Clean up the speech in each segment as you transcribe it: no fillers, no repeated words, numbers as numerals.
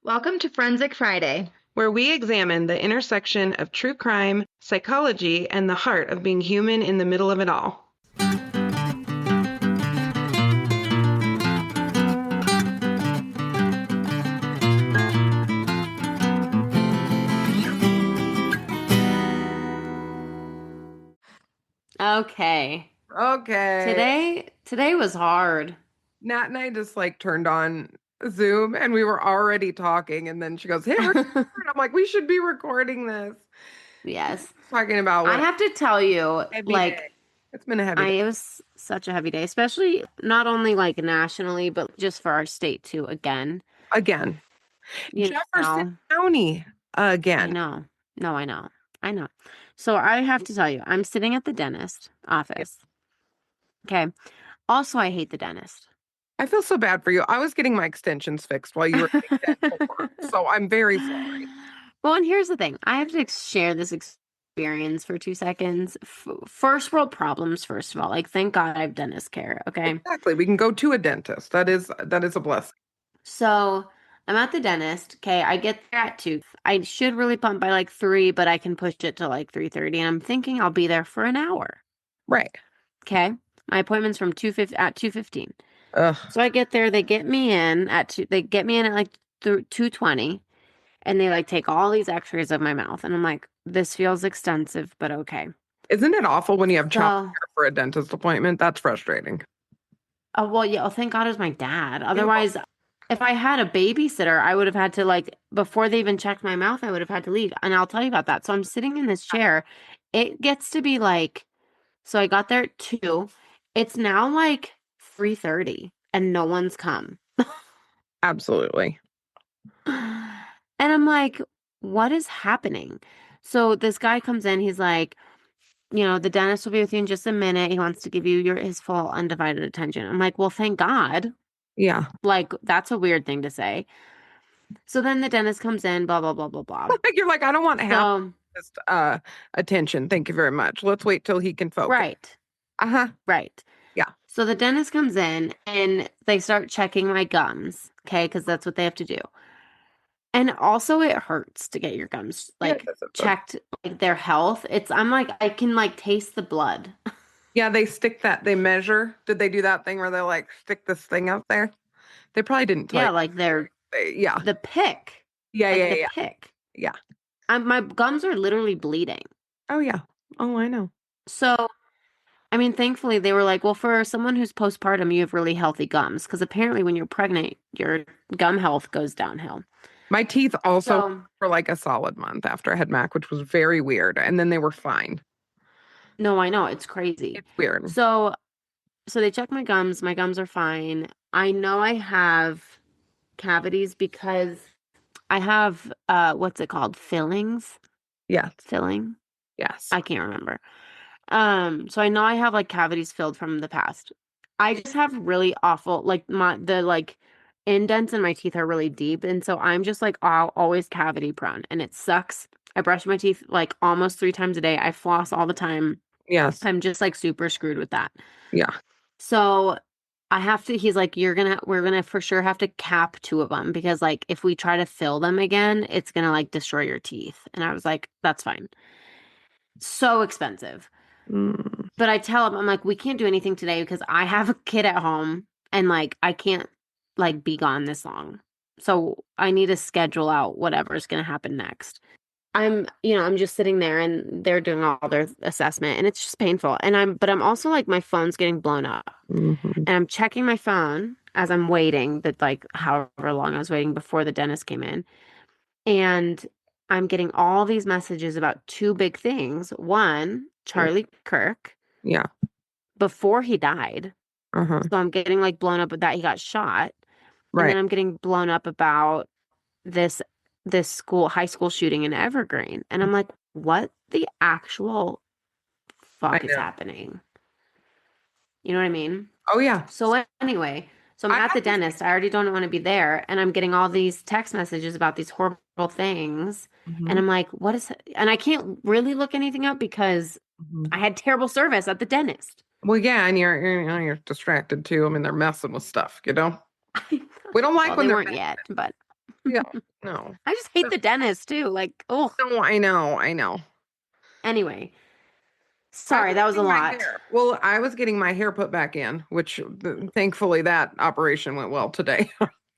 Welcome to Forensic Friday. Where we examine the intersection of true crime, psychology, and the heart of being human in the middle of it all. Okay. Okay. Today was hard. Nat and I just turned on Zoom and we were already talking. And then she goes, "Hey, record." I'm like, we should be recording this. Yes. Talking about I what have to tell you, heavy day. It's been a heavy day. it was such a heavy day, especially not only like nationally, but just for our state too, again. Again. You Jefferson know, County I again. know. No, I know. I know. So I have to tell you, I'm sitting at the dentist office. Okay. Also, I hate the dentist. I feel so bad for you. I was getting my extensions fixed while you were getting dental work, so I'm very sorry. Well, and here's the thing. I have to share this experience for 2 seconds. First world problems, first of all. Like, thank God I have dentist care. Okay. Exactly. We can go to a dentist. That is a blessing. So I'm at the dentist. Okay. I get there at 2. I should really pump by like 3, but I can push it to like 3:30. And I'm thinking I'll be there for an hour. Right. Okay. My appointment's from 2:15. Ugh. So I get there. They get me in at 2. They get me in at like 2:20. And they like take all these x-rays of my mouth. And I'm like, this feels extensive, but okay. Isn't it awful when you have child So, care for a dentist appointment? That's frustrating. oh, well, yeah, oh, thank God it was my dad. Otherwise, if I had a babysitter, I would have had to like, before they even checked my mouth, I would have had to leave. And I'll tell you about that. So I'm sitting in this chair. It gets to be like, so I got there at 2. It's now like 3:30 and no one's come. Absolutely. And I'm like, what is happening? So this guy comes in, he's like, the dentist will be with you in just a minute. He wants to give you his full undivided attention. I'm like, well, thank God. Yeah. Like, that's a weird thing to say. So then the dentist comes in, blah, blah, blah, blah, blah. You're like, I don't want half So, just attention. Thank you very much. Let's wait till he can focus. right, Uh-huh. right. Yeah. So the dentist comes in and they start checking my gums, okay, because that's what they have to do. And also it hurts to get your gums like checked, like their health. I'm like, I can like taste the blood. Yeah, they measure. Did they do that thing where they stick this thing out there? They probably didn't tell Yeah, you. like Yeah. the pick. Yeah, Like yeah, the yeah. pick. Yeah. My gums are literally bleeding. Oh, yeah. Oh, I know. So, I mean, thankfully they were like, well, for someone who's postpartum, you have really healthy gums. Because apparently when you're pregnant, your gum health goes downhill. My teeth also So, for like a solid month after I had Mac, which was very weird. And then they were fine. no, I know. It's crazy. It's weird. So they check my gums. My gums are fine. I know I have cavities because I have, what's it called? Fillings? Yes. Filling? Yes. I can't remember. So I know I have like cavities filled from the past. I just have really awful, like the indents in my teeth are really deep. And so I'm just like always cavity prone and it sucks. I brush my teeth like almost 3 times a day. I floss all the time. Yes. I'm just like super screwed with that. Yeah. So he's like, we're gonna for sure have to cap 2 of them because like if we try to fill them again, it's gonna like destroy your teeth. And I was like, that's fine. So expensive. But I tell him, I'm like, we can't do anything today because I have a kid at home and like I can't like be gone this long. So I need to schedule out whatever's gonna happen next. I'm just sitting there and they're doing all their assessment and it's just painful. But I'm also like my phone's getting blown up. And I'm checking my phone as I'm waiting that like however long I was waiting before the dentist came in. And I'm getting all these messages about 2 big things. One, Charlie Kirk. Yeah. Before he died. Uh-huh. So I'm getting like blown up that he got shot. Right. And then I'm getting blown up about this high school shooting in Evergreen. And I'm like, what the actual fuck is happening? You know what I mean? Oh, yeah. So anyway, I'm at the dentist. I already don't want to be there. And I'm getting all these text messages about these horrible things. And I'm like, what is it? And I can't really look anything up because I had terrible service at the dentist. Well, yeah, and you're distracted too. I mean, they're messing with stuff, We don't like well, when they they're weren't yet, but Yeah. No. I just hate the dentist too. Like, oh. No, I know. I know. Anyway, I sorry, was that was a getting my lot. hair. Well, I was getting my hair put back in, which thankfully that operation went well today.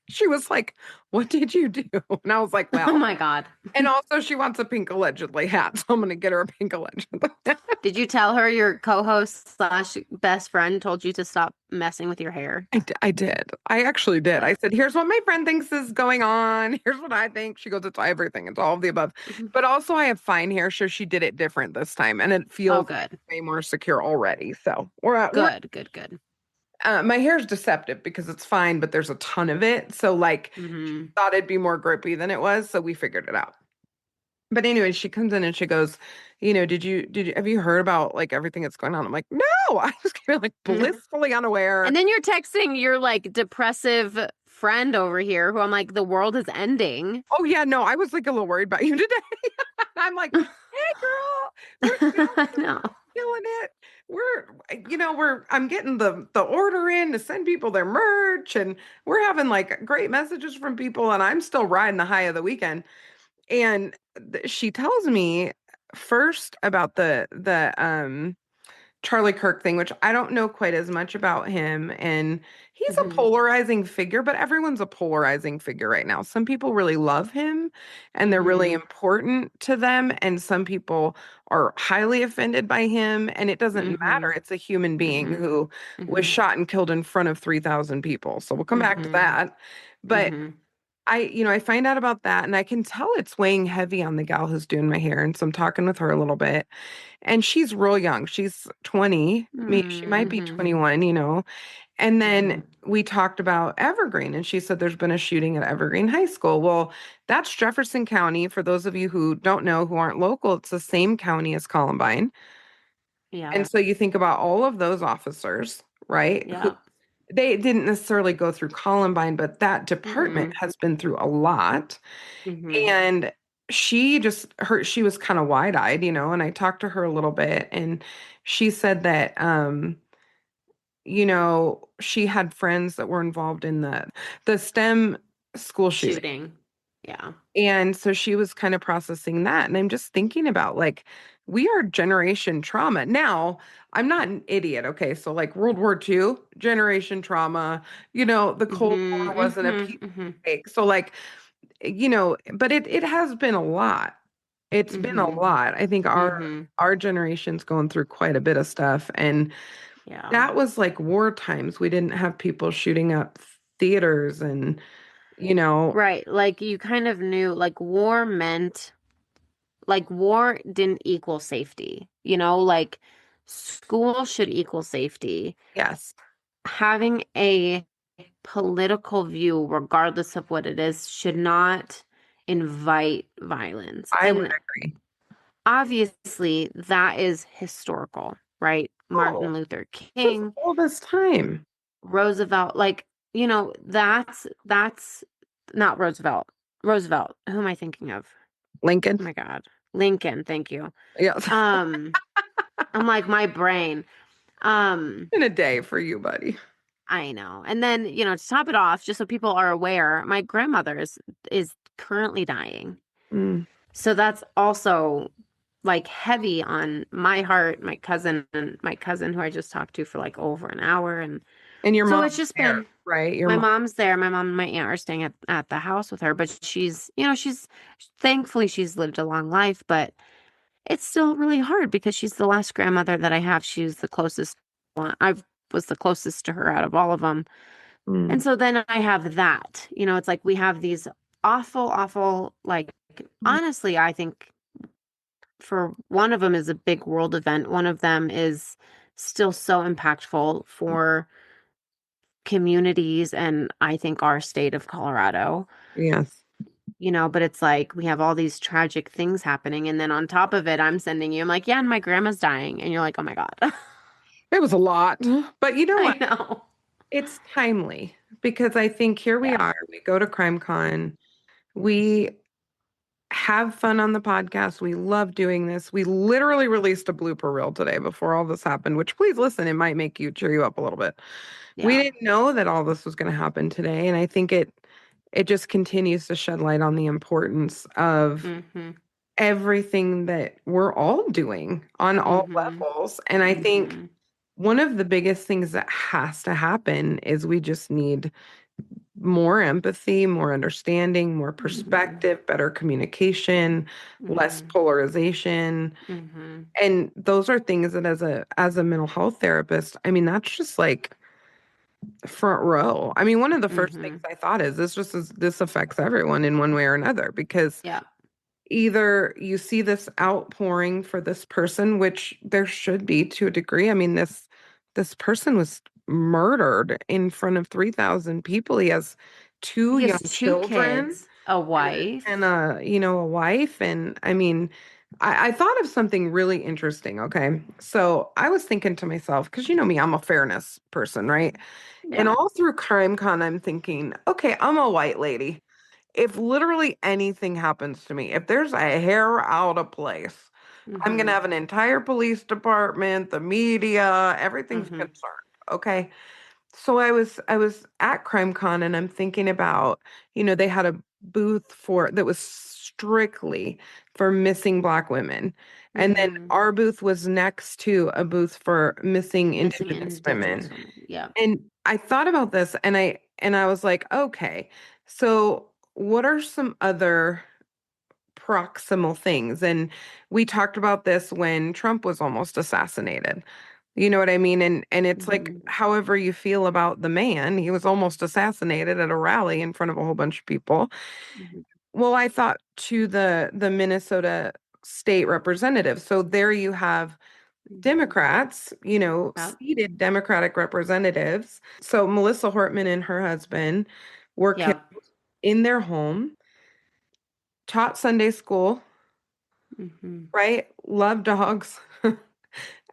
She was like, "What did you do?" And I was like, Oh "Well," my God. and also she wants a pink allegedly hat, so I'm gonna get her a pink allegedly hat. Did you tell her your co-host slash best friend told you to stop messing with your hair? I did. I actually did. I Good. said, "Here's what my friend thinks is going on. Here's what I think." She goes, "It's everything. It's all of the above." Mhm. But also, I have fine hair, so she did it different this time, and it Oh, feels like good. way more secure already. So we're Good, good, good. my hair's deceptive because it's fine, but there's a ton of it. So like she Hmm. thought it'd be more grippy than it was, so we figured it out. But anyway, she comes in and she goes, did you have you heard about like everything that's going on? I'm like, no, I was kind of like blissfully unaware. And then you're texting your like depressive friend over here who I'm like, the world is ending. Oh yeah, no, I was like a little worried about you today. I'm like, hey girl, we're No. killing it. I'm getting the order in to send people their merch, and we're having like great messages from people, and I'm still riding the high of the weekend. And she tells me first about the Charlie Kirk thing, which I don't know quite as much about him. And he's a Hmm. polarizing figure, but everyone's a polarizing figure right now. Some people really love him and they're really Hmm. important to them. And some people are highly offended by him. And it doesn't matter. Hmm. It's a human being Hmm. who was Hmm. shot and killed in front of 3,000 people. So we'll come back to Hmm. that. But Hmm. I find out about that and I can tell it's weighing heavy on the gal who's doing my hair. And so I'm talking with her a little bit. And she's real young. She's 20. She might be Hmm. 21. And then Hmm. we talked about Evergreen, and she said there's been a shooting at Evergreen High School. Well, that's Jefferson County. For those of you who don't know, who aren't local, it's the same county as Columbine. Yeah. And so you think about all of those officers, right? Who Yeah. they didn't necessarily go through Columbine, but that department Hmm. has been through a lot. Hmm. And she was kind of wide-eyed, and I talked to her a little bit and she said that she had friends that were involved in the STEM school shooting. Shooting. Yeah. And so she was kind of processing that. And I'm just thinking about like, we are generation trauma. Now, I'm not an idiot. Okay. So, like World War II, generation trauma, the Cold Hmm. War wasn't a Hmm. piece Hmm. of cake. So, like, but it has been a lot. It's been a Hmm. lot. I think Hmm. our generation's going through quite a bit of stuff. And Yeah. that was like war times. We didn't have people shooting up theaters and, you know, Right. Like you kind of knew like war didn't equal safety. Like school should equal safety. yes, Having a political view, regardless of what it is, should not invite violence. I would And agree. obviously, that is historical, right? Oh, Martin Luther this King, all this time. Roosevelt, like, that's not Roosevelt. Roosevelt. Who am I thinking of? Lincoln. Oh my God. Lincoln, thank you. Yes. Um, I'm like my brain. Um, In a day for you, buddy. I know. And then, to top it off, just so people are aware, my grandmother is currently dying. Mm. So that's also like heavy on my heart, my cousin who I just talked to for like over an hour. And And your so mom's it's just there, been right? Your my mom. mom's there. My mom and my aunt are staying at the house with her, but she's thankfully she's lived a long life, but it's still really hard because she's the last grandmother that I have. She's the closest one. I was the closest to her out of all of them. And Mm. so then I have that. It's like we have these awful, awful, like, honestly, I think for one of them is a big world event. One of them is still so impactful for communities and I think our state of Colorado. Yes. But it's like we have all these tragic things happening. And then on top of it, I'm sending you, I'm like, yeah, and my grandma's dying. And you're like, oh my God. It was a lot. But you know I what? know. It's timely because I think here we Yeah. are. We go to CrimeCon. We have fun on the podcast. We love doing this. We literally released a blooper reel today before all this happened, which please listen, it might make you cheer you up a little bit. We Yeah. didn't know that all this was going to happen today. And I think it just continues to shed light on the importance of Mm-hmm. everything that we're all doing on all Mm-hmm. levels. And I think Mm-hmm. one of the biggest things that has to happen is we just need more empathy, more understanding, more Mm-hmm. perspective, better communication, less Mm-hmm. polarization. Mm-hmm. And those are things that as a mental health therapist, I mean, that's just like front row. I mean, one of the first things Mm-hmm. I thought is this affects everyone in one way or another because Yeah. either you see this outpouring for this person, which there should be to a degree. I mean, this person was murdered in front of 3,000 people. He has two He young has two children kids, a and wife. a wife. And I mean, I thought of something really interesting. Okay. So I was thinking to myself, because you know me, I'm a fairness person, right? And Yeah. all through CrimeCon, I'm thinking, okay, I'm a white lady. If literally anything happens to me, if there's a hair out of place, I'm gonna Mm-hmm. have an entire police department, the media, everything's Mm-hmm. concerned. Okay. So I was at CrimeCon and I'm thinking about, they had a booth for that was strictly for missing Black women. And then Mm-hmm. our booth was next to a booth for missing Missing Indigenous women. Indigenous women. Yeah. And I thought about this and I was like, okay, so what are some other proximal things? And we talked about this when Trump was almost assassinated. You know what I mean? And it's like Mm-hmm. however you feel about the man, he was almost assassinated at a rally in front of a whole bunch of people. Mm-hmm. Well, I thought to the Minnesota state representative. So there you have Mm-hmm. Democrats, Yep. seated Democratic representatives. So Melissa Hortman and her husband were killed Yep. in their home, taught Sunday school, Mm-hmm. right? Love dogs.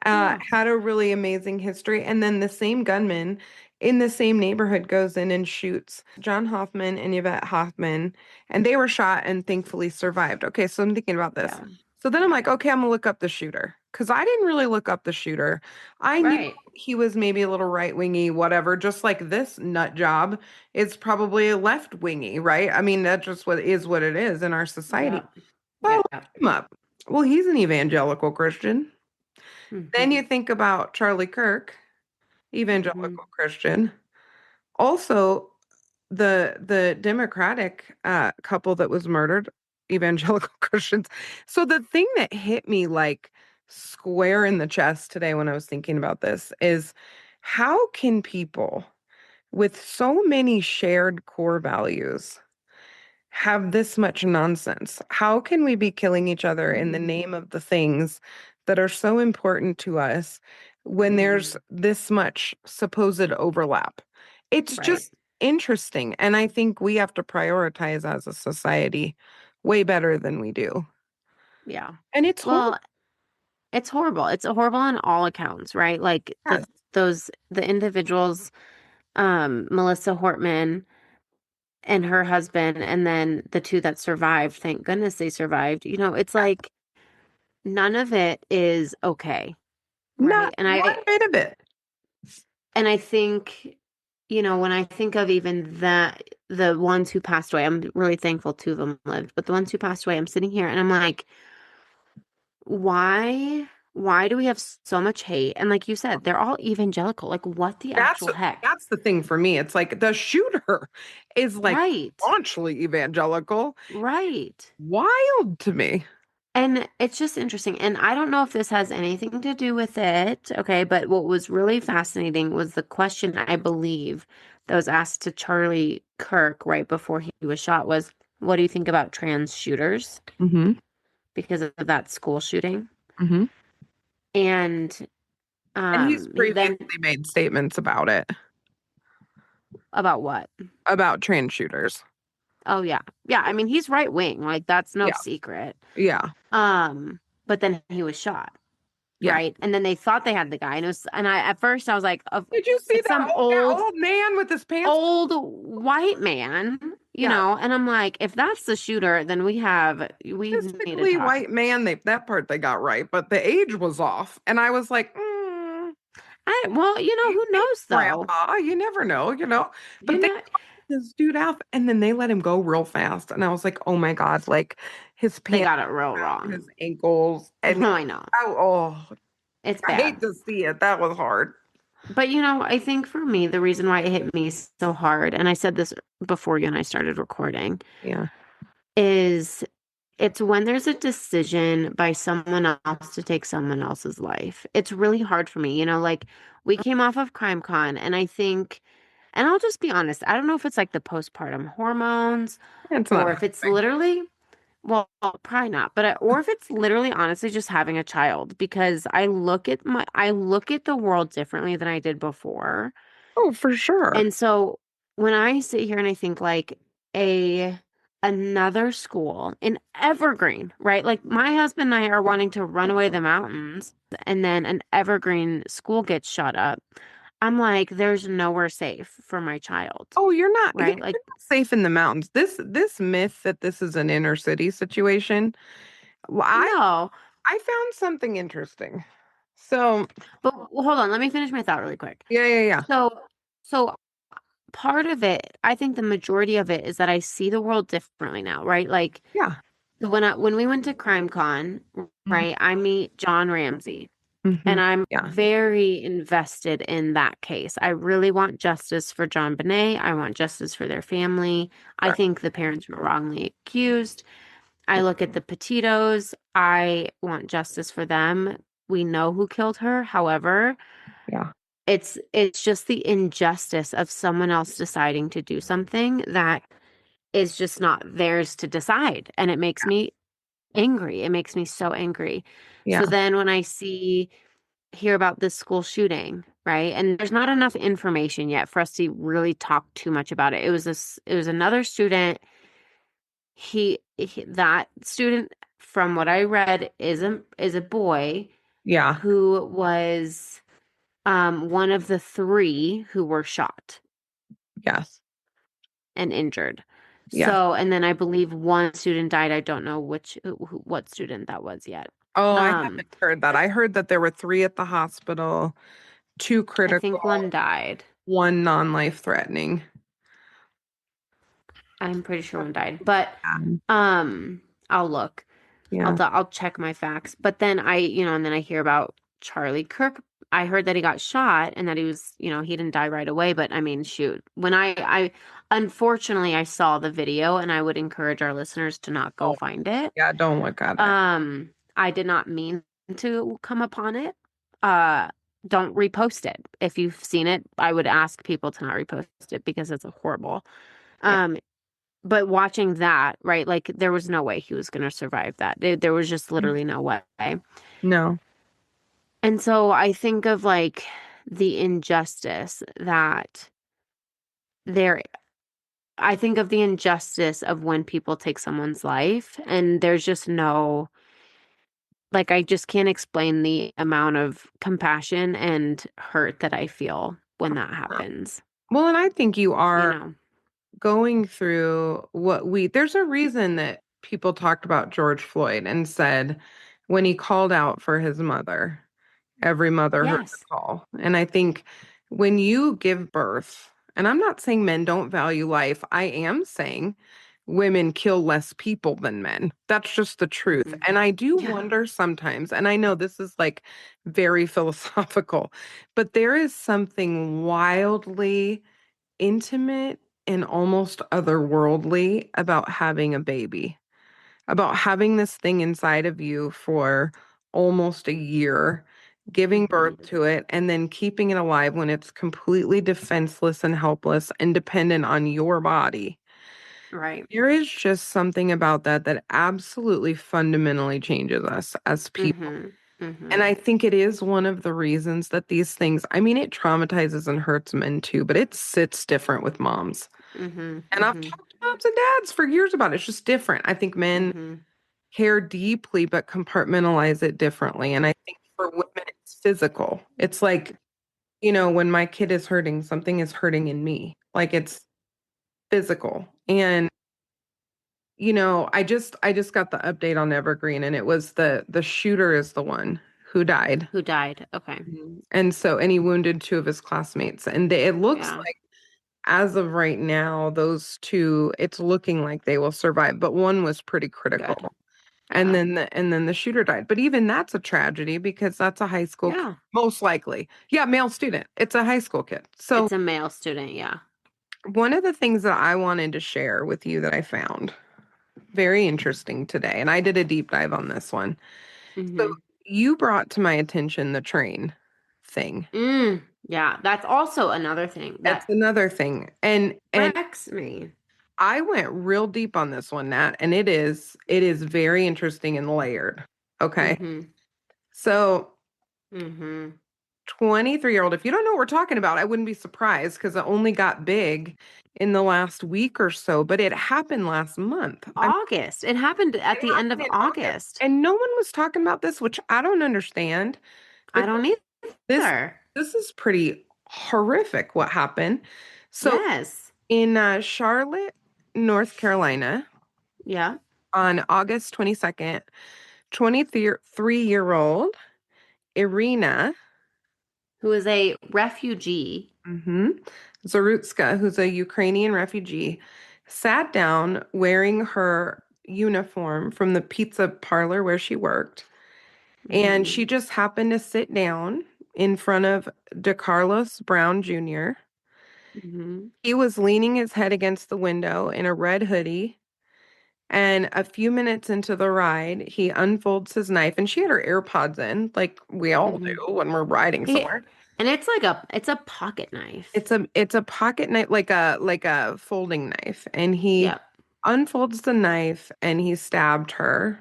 Yeah. Had a really amazing history. And then the same gunman in the same neighborhood goes in and shoots John Hoffman and Yvette Hoffman, and they were shot and thankfully survived. Okay, so I'm thinking about this. Yeah. So then I'm like, okay, I'm gonna look up the shooter because I didn't really look up the shooter. I knew Right. he was maybe a little right wingy, whatever, just like this nut job is probably a left wingy, right? I mean, that's just what it is in our society. Yep. So I looked Yep. him up. Well, he's an evangelical Christian. Then Mm-hmm. you think about Charlie Kirk, Mm-hmm. evangelical Christian. Also, the Democratic couple that was murdered, evangelical Christians. So the thing that hit me like square in the chest today when I was thinking about this is how can people with so many shared core values have this much nonsense? How can we be killing each other in the name of the things that are so important to us when there's this much supposed overlap? It's Right. just interesting. And I think we have to prioritize as a society way better than we do. Yeah. And it's horrible. Well, it's horrible. It's horrible on all accounts, right? Like the individuals, Melissa Hortman and her husband, and then the two that survived. Thank goodness they survived. It's like none of it is okay, Not right? And one I bit of it. and I think, when I think of even the ones who passed away, I'm really thankful two of them lived, but the ones who passed away, I'm sitting here and I'm like, why? Why do we have so much hate? And like you said, they're all evangelical. Like, what the That's actual heck? that's the thing for me. It's like the shooter is like Right. staunchly evangelical. Right. Wild to me. And it's just interesting. And I don't know if this has anything to do with it. Okay. But what was really fascinating was the question, I believe, that was asked to Charlie Kirk right before he was shot was, what do you think about trans shooters? Mm-hmm. Because of that school shooting. Mm-hmm. And And he's then previously made statements about it, about what? about trans shooters. Oh yeah. Yeah. I mean, he's right wing. Like that's no Yeah. secret. Yeah. But then he was shot. Yeah. Right. And then they thought they had the guy. And at first I was like, Did you see it's that some old man with his pants? old white man, Yeah. and I'm like, if that's the shooter, then we need to Typically talk. white man, that part they got right, but the age was off. And I was like, Well, who knows though? grandpa, you never know, You but they know, this dude out, and then they let him go real fast, and I was like, oh my God, like his They pants got it real around wrong. his ankles, and I know. oh, It's I hate bad. to see it. That was hard. But I think for me, the reason why it hit me so hard, and I said this before you and I started recording, Yeah. is it's when there's a decision by someone else to take someone else's life. It's really hard for me. Like we came off of CrimeCon, and I think, and I'll just be honest, I don't know if it's like the postpartum hormones It's not or if it's helping. literally, well, probably not, but or if it's literally honestly just having a child because I look at the world differently than I did before. Oh, for sure. And so when I sit here and I think like a another school in Evergreen, right? Like my husband and I are wanting to run away the mountains and then an Evergreen school gets shut up. I'm like, there's nowhere safe for my child, Oh, you're right? Like, not safe in the mountains. This myth that this is an inner city situation. Well, no. I found something interesting. So, But hold on, let me finish my thought really quick. yeah, yeah, yeah. So, so part of it, I think the majority of it is that I see the world differently now, right? Like Yeah. when we went to CrimeCon, Mhm. right, I meet John Ramsey and Mhm. I'm Yeah. very invested in that case. I really want justice for John Bonet. I want justice for their family. I Sure. think the parents were wrongly accused. I look at the Petitos. I want justice for them. We know who killed her. However, Yeah. it's just the injustice of someone else deciding to do something that is just not theirs to decide. And it makes me angry. It makes me so angry. So Yeah. then when I hear about this school shooting, right? And there's not enough information yet for us to really talk too much about it. It was another student. That student, from what I read, is a boy Yeah. who was one of the three who were shot Yes. and injured. Yes. So, and then I believe one student died. I don't know what student that was yet. Oh, I Um, haven't heard that. I heard that there were three at the hospital, two I think critical, one died. one non-life threatening. I'm pretty sure one died, but Um, um, I'll look. yeah. I'll check my facts. But then and then I hear about Charlie Kirk. I heard that he got shot and that he was, he didn't die right away. But I mean, shoot, when I unfortunately I saw the video, and I would encourage our listeners to not go Oh, find it. yeah. Don't look at it. I did not mean to come upon it. Uh, don't repost it. If you've seen it, I would ask people to not repost it because it's horrible. Yeah. Um, but watching that, right, like there was no way he was going to survive that. There was just literally no way. No. And so I think of like the injustice that there, I think of the injustice of when people take someone's life, and there's just no, like, I just can't explain the amount of compassion and hurt that I feel when that happens, Well, and I think you you are know? going through there's a reason that people talked about George Floyd and said when he called out for his mother, every mother heard the Yes. call. And I think when you give birth, and I'm not saying men don't value life, I am saying women kill less people than men. That's just the truth. Mhm. And I do Yeah. wonder sometimes, and I know this is like very philosophical, but there is something wildly intimate and almost otherworldly about having a baby, about having this thing inside of you for almost a year, giving birth Mhm. to it, and then keeping it alive when it's completely defenseless and helpless and dependent on your body. Right. There is just something about that that absolutely fundamentally changes us as people. Mhm. And Mhm. I think it is one of the reasons that these things, I mean, it traumatizes and hurts men too, but it sits different with moms. Mhm. And I've Mhm. talked to moms and dads for years about it. It's just different. I think men Mhm. care deeply, but compartmentalize it differently. And I think for women, it's physical. It's like, when my kid is hurting, something is hurting in me. Like it's physical. And I just got the update on Evergreen, and it was the shooter is the one who died. Who died? Okay. Mhm. And he wounded two of his classmates. And it looks Yeah. like as of right now, those two, it's looking like they will survive, but one was pretty critical. Good. And Yeah. then the shooter died. But even that's a tragedy because that's a high school kid, Yeah. most likely. Yeah, male student. It's a high school kid. So It's a male student. Yeah. one of the things that I wanted to share with you that I found very interesting today, and I did a deep dive on this one. So Mm-hmm. you brought to my attention the train thing. Yeah. That's also another thing That's that another thing. And wrecks me. I went real deep on this one, Nat, and it is very interesting and layered. Okay. Mm-hmm. So Mm-hmm. 23-year-old, if you don't know what we're talking about, I wouldn't be surprised because it only got big in the last week or so, but it happened last month. I mean, August. It happened it at the end happened of in August. August. And no one was talking about this, which I don't understand. I But don't this either. this is pretty horrific what happened. So Yes. in Charlotte, North Carolina, Yeah. on August 22nd, 23-year-old Irina Who is a refugee. Zarutska, who's a Ukrainian refugee, sat down wearing her uniform from the pizza parlor where she worked. And Mm-hmm. she just happened to sit down in front of DeCarlos Brown Jr. Mm-hmm. He was leaning his head against the window in a red hoodie. And a few minutes into the ride, he unfolds his knife, and she had her AirPods in, like we all Mm-hmm. do when we're riding He, somewhere. and it's a pocket knife. It's a pocket knife, like a folding knife, and he Yep. unfolds the knife and he stabbed her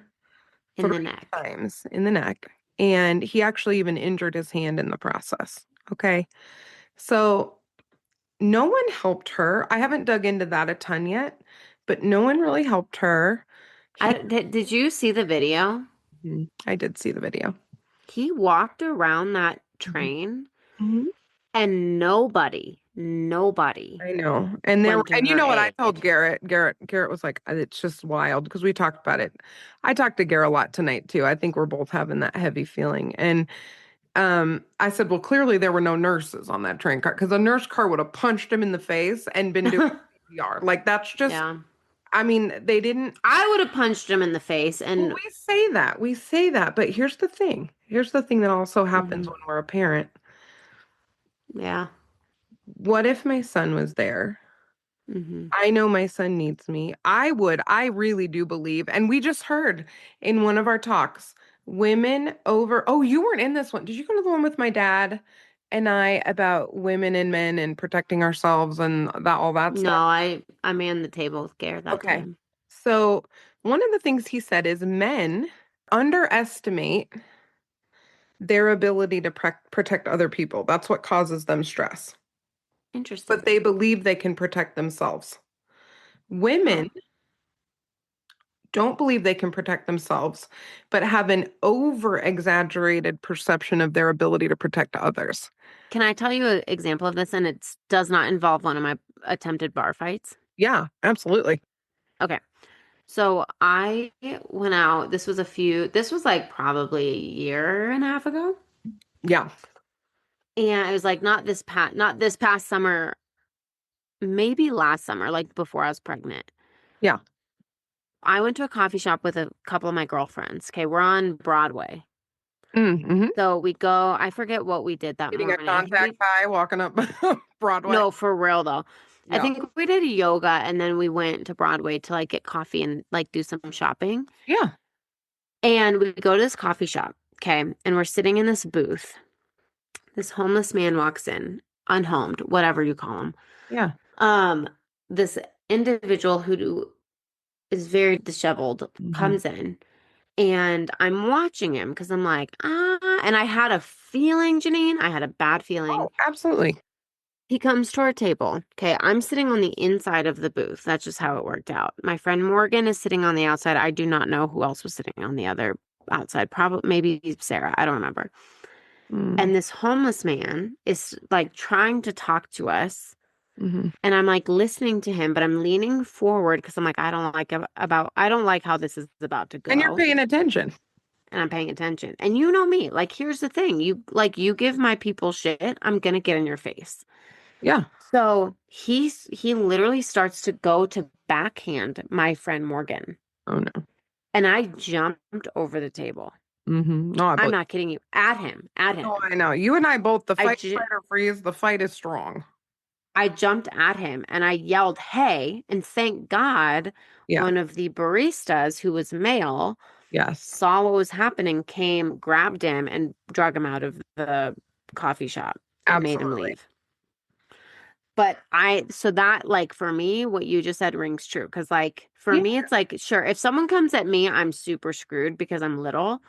In three the neck. times in the neck, and he actually even injured his hand in the process. Okay, so no one helped her. I haven't dug into that a ton yet, but no one really helped her. He, Did you see the video? I did see the video. He walked around that Mhm. train Mhm. and nobody I know. And went to you her know what I told aid. Garrett? Garrett was like, it's just wild because we talked about it. I talked to Garrett a lot tonight too. I think we're both having that heavy feeling. And I said, well, clearly there were no nurses on that train car because a nurse car would have punched him in the face and been doing CPR. Like that's just, Yeah. I mean, they didn't. I would have punched him in the face Well, and we say that, but here's the thing. Here's the thing that also happens mhm, when we're a parent. yeah. What if my son was there? Hmm. I know my son needs me. I really do believe, and we just heard in one of our talks, oh, you weren't in this one. Did you go to the one with my dad and I about women and men and protecting ourselves and all that No, stuff? I manned the table with Gare that Okay. time. So one of the things he said is men underestimate their ability to protect other people. That's what causes them stress. Interesting. But they believe they can protect themselves. Huh. Women don't believe they can protect themselves, but have an over exaggerated perception of their ability to protect others. Can I tell you an example of this? And it does not involve one of my attempted bar fights. Yeah, absolutely. Okay. So I went out. This was like probably a year and a half ago. Yeah. And it was like not this past summer, maybe last summer, like before I was pregnant. Yeah. I went to a coffee shop with a couple of my girlfriends. Okay, we're on Broadway. Mm-hmm. So we go, I forget what we did that Getting a morning. I think contact high walking up Broadway. no, for real though. I Yeah. think we did yoga and then we went to Broadway to like get coffee and like do some shopping. Yeah. And we go to this coffee shop, okay, and we're sitting in this booth. This homeless man walks in, unhomed, whatever you call him. Yeah. Um, this individual who is very disheveled Hmm. comes in and I'm watching him because I'm like, and I had a feeling, Janine, I had a bad feeling. Oh, absolutely. He comes to our table. Okay, I'm sitting on the inside of the booth. That's just how it worked out. My friend Morgan is sitting on the outside. I do not know who else was sitting on the other outside. Probably maybe Sarah. I don't remember. Mm-hmm. And this homeless man is like trying to talk to us. Mm-hmm. And I'm like listening to him, but I'm leaning forward because I'm like, I don't like how this is about to And you're go. paying attention. And I'm paying attention. And you know me, like, here's the thing. You give my people shit, I'm gonna get in your face. Yeah. So he literally starts to go to backhand my friend Morgan. Oh no. And I jumped over the table. No, I I'm believe. not kidding you. At him, at Oh, him. I know. You and I both, the I fight, ju- fight, or freeze, the fight is strong. I jumped at him and I yelled, "Hey!" And thank God Yeah. one of the baristas who was male Yes. saw what was happening, came, grabbed him, and drug him out of the coffee shop and made him Absolutely. leave. But so that, like, for me, what you just said rings true. Cause, like, for Yeah. me, it's like, sure, if someone comes at me, I'm super screwed because I'm little.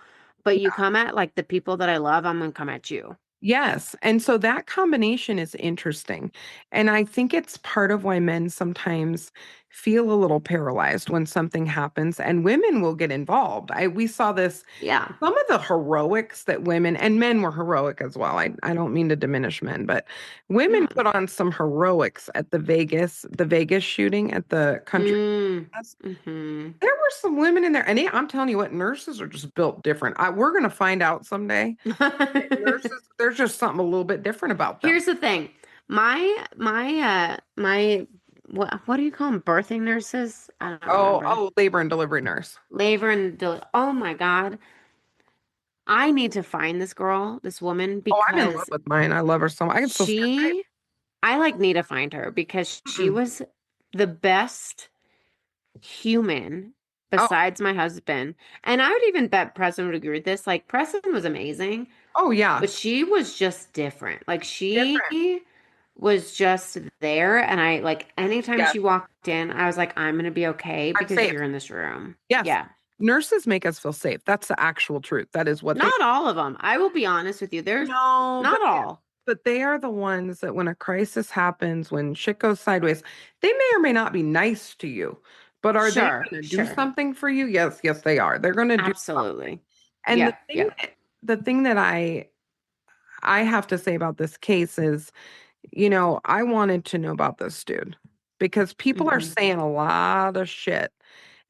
But you come at, like, the people that I love, I'm gonna come at you. Yes. And so that combination is interesting. And I think it's part of why men sometimes feel a little paralyzed when something happens and women will get involved. We saw this, Yeah. some of the heroics that women and men were heroic as well. I don't mean to diminish men, but women Yeah. put on some heroics at the Vegas shooting at the country. Mm-hmm. There were some women in there, and I'm telling you what, nurses are just built different. We're going to find out someday. Nurses, there's just something a little bit different about them. Here's the thing. My what do you call them? Birthing nurses? I don't Oh, remember. oh, labor and delivery nurse. Labor and oh my God. I need to find this girl, this woman, Oh, I'm in love because with mine. I love her so much. I can still stand by she I like need to find her because it. she was the best human Oh, besides my husband. And I would even bet Preston would agree with this. Like Preston was amazing, oh yeah, but she was just different. Like she different. was just there. And I like anytime Yes, she walked in, I was like, I'm gonna be okay I'm because safe. you're in this room. Yes, Yeah. nurses make us feel safe. That's the actual truth. That is what they. Not all of them. I will be honest with you. There's No, not all. but they are the ones that when a crisis happens, when shit goes sideways, they may or may not be nice to you, but are they Sure, going to do sure. something for you? Yes, yes, they are. They're going to do something. Absolutely. And Yeah, yeah. the thing that I have to say about this case is, I wanted to know about this dude because people are Hmm. saying a lot of shit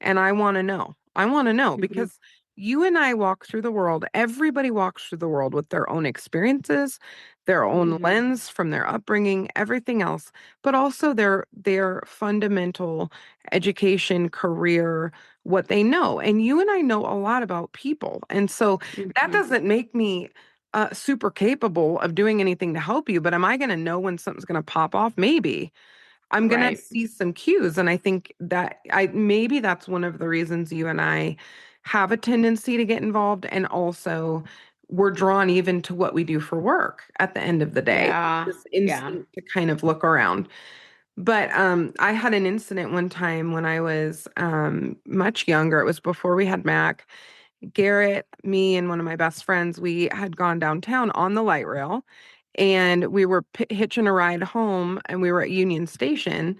and I want to know. I want to know Hmm. because you and I walk through the world. Everybody walks through the world with their own experiences, their own Hmm. lens from their upbringing, everything else, but also their fundamental education, career, what they know. And you and I know a lot about people. And so that Hmm. doesn't make me super capable of doing anything to help you, but am I going to know when something's going to pop off? Maybe. I'm going to Right. see some cues. And I think that maybe that's one of the reasons you and I have a tendency to get involved. And also, we're drawn even to what we do for work at the end of the day, Yeah. this Yeah. instinct to kind of look around. But I had an incident one time when I was much younger. It was before we had Mac. Garrett, me, and one of my best friends, we had gone downtown on the light rail and we were hitching a ride home and we were at Union Station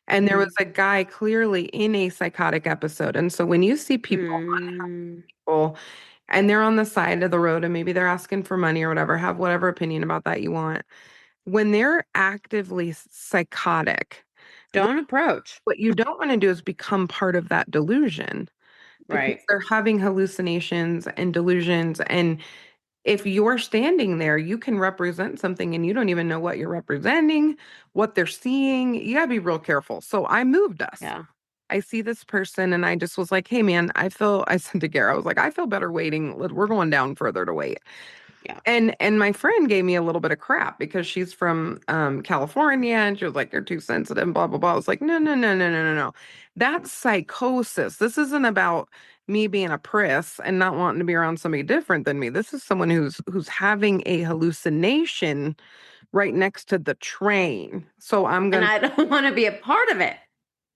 and there was Hmm. a guy clearly in a psychotic episode. And so when you see Mm. people and they're on the side of the road and maybe they're asking for money or whatever, have whatever opinion about that you want. When they're actively psychotic, Don't approach. what you don't want to do is become part of that delusion because Right. they're having hallucinations and delusions. And if you're standing there, you can represent something and you don't even know what you're representing, what they're seeing. You got to be real careful. So I moved us. Yeah. I see this person and I just was like, hey man, I said to Gary, I was like, I feel better waiting. We're going down further to wait. Yeah. And my friend gave me a little bit of crap because she's from California and she was like, they're too sensitive and blah blah blah. I was like, no, no, no, no, no, no, no. That's psychosis. This isn't about me being a priss and not wanting to be around somebody different than me. This is someone who's having a hallucination right next to the train. So I'm And gonna I don't want to be a part of it.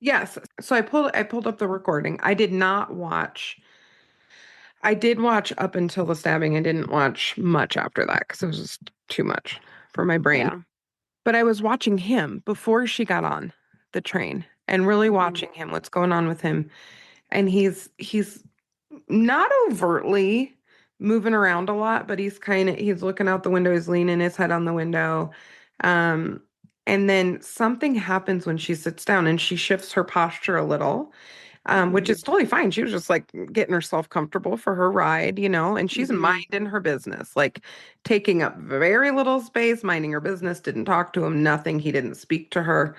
yes. So I pulled up the recording. I did watch up until the stabbing. I didn't watch much after that because it was just too much for my brain. Yeah. But I was watching him before she got on the train and really Hmm. watching him, what's going on with him. And he's not overtly moving around a lot, but he's looking out the window, he's leaning his head on the window. Um, and then something happens when she sits down and she shifts her posture a little. which is totally fine. She was just like getting herself comfortable for her ride, and she's Mm-hmm. minding her business, like taking up very little space, minding her business, didn't talk to him, nothing. He didn't speak to her.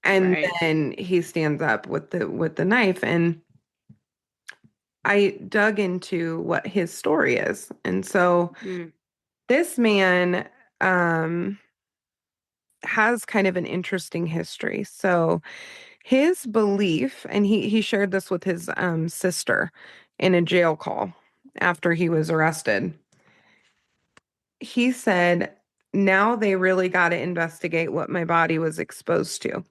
And Right. then he stands up with the knife, and I dug into what his story is. And so Mm. this man um has kind of an interesting history. So his belief, and he shared this with his sister in a jail call after he was arrested. He said, now they really got to investigate what my body was exposed to.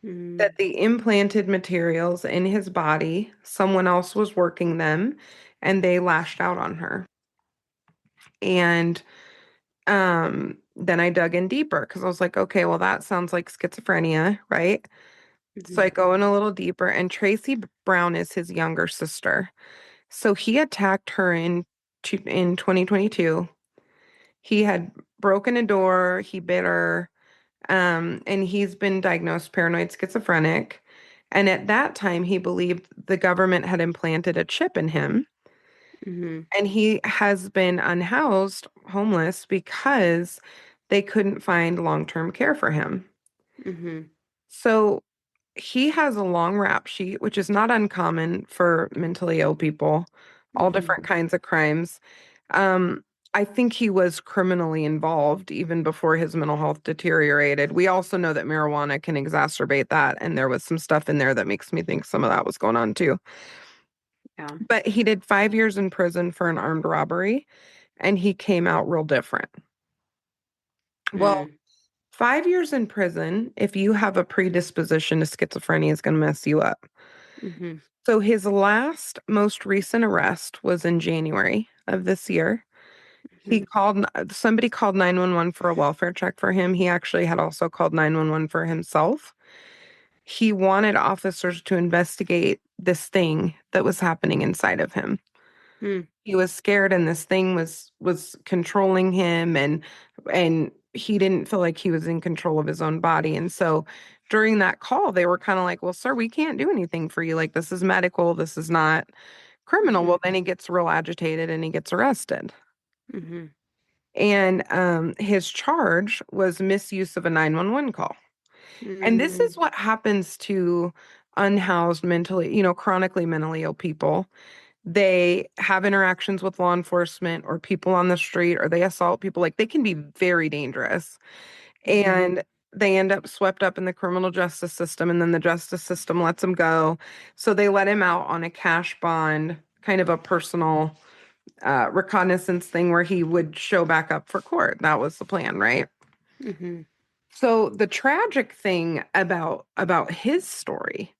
Mm. That the implanted materials in his body, someone else was working them, and they lashed out on her. And then I dug in deeper because I was like, okay, well, that sounds like schizophrenia, right? So Mm-hmm. I go in a little deeper, and Tracy Brown is his younger sister. So he attacked her in 2022. He had broken a door, he bit her, and he's been diagnosed paranoid schizophrenic. And at that time, he believed the government had implanted a chip in him. Mm-hmm. And he has been unhoused, homeless, because they couldn't find long-term care for him. Mm-hmm. So he has a long rap sheet, which is not uncommon for mentally ill people, all Mm-hmm. different kinds of crimes. Um, I think he was criminally involved even before his mental health deteriorated. We also know that marijuana can exacerbate that, and there was some stuff in there that makes me think some of that was going on too. Yeah. But he did 5 years in prison for an armed robbery, and he came out real different. Well, Mm. 5 years in prison, if you have a predisposition to schizophrenia, is going to mess you up. Mm-hmm. So his last, most recent arrest was in January of this year. He Mm-hmm. called, somebody called 911 for a welfare check for him. He actually had also called 911 for himself. He wanted officers to investigate this thing that was happening inside of him. Mm. He was scared, and this thing was controlling him, and he didn't feel like he was in control of his own body. And so during that call, they were kind of like, well, sir, we can't do anything for you. Like, this is medical, this is not criminal. Mm-hmm. Well, then he gets real agitated and he gets arrested. Mm-hmm. And his charge was misuse of a 911 call. And this Mm. is what happens to unhoused mentally, chronically mentally ill people. They have interactions with law enforcement or people on the street, or they assault people. Like, they can be very dangerous. Mm-hmm. And they end up swept up in the criminal justice system, and then the justice system lets him go. So they let him out on a cash bond, kind of a personal reconnaissance thing where he would show back up for court. That was the plan, right? Mm-hmm. So the tragic thing about his story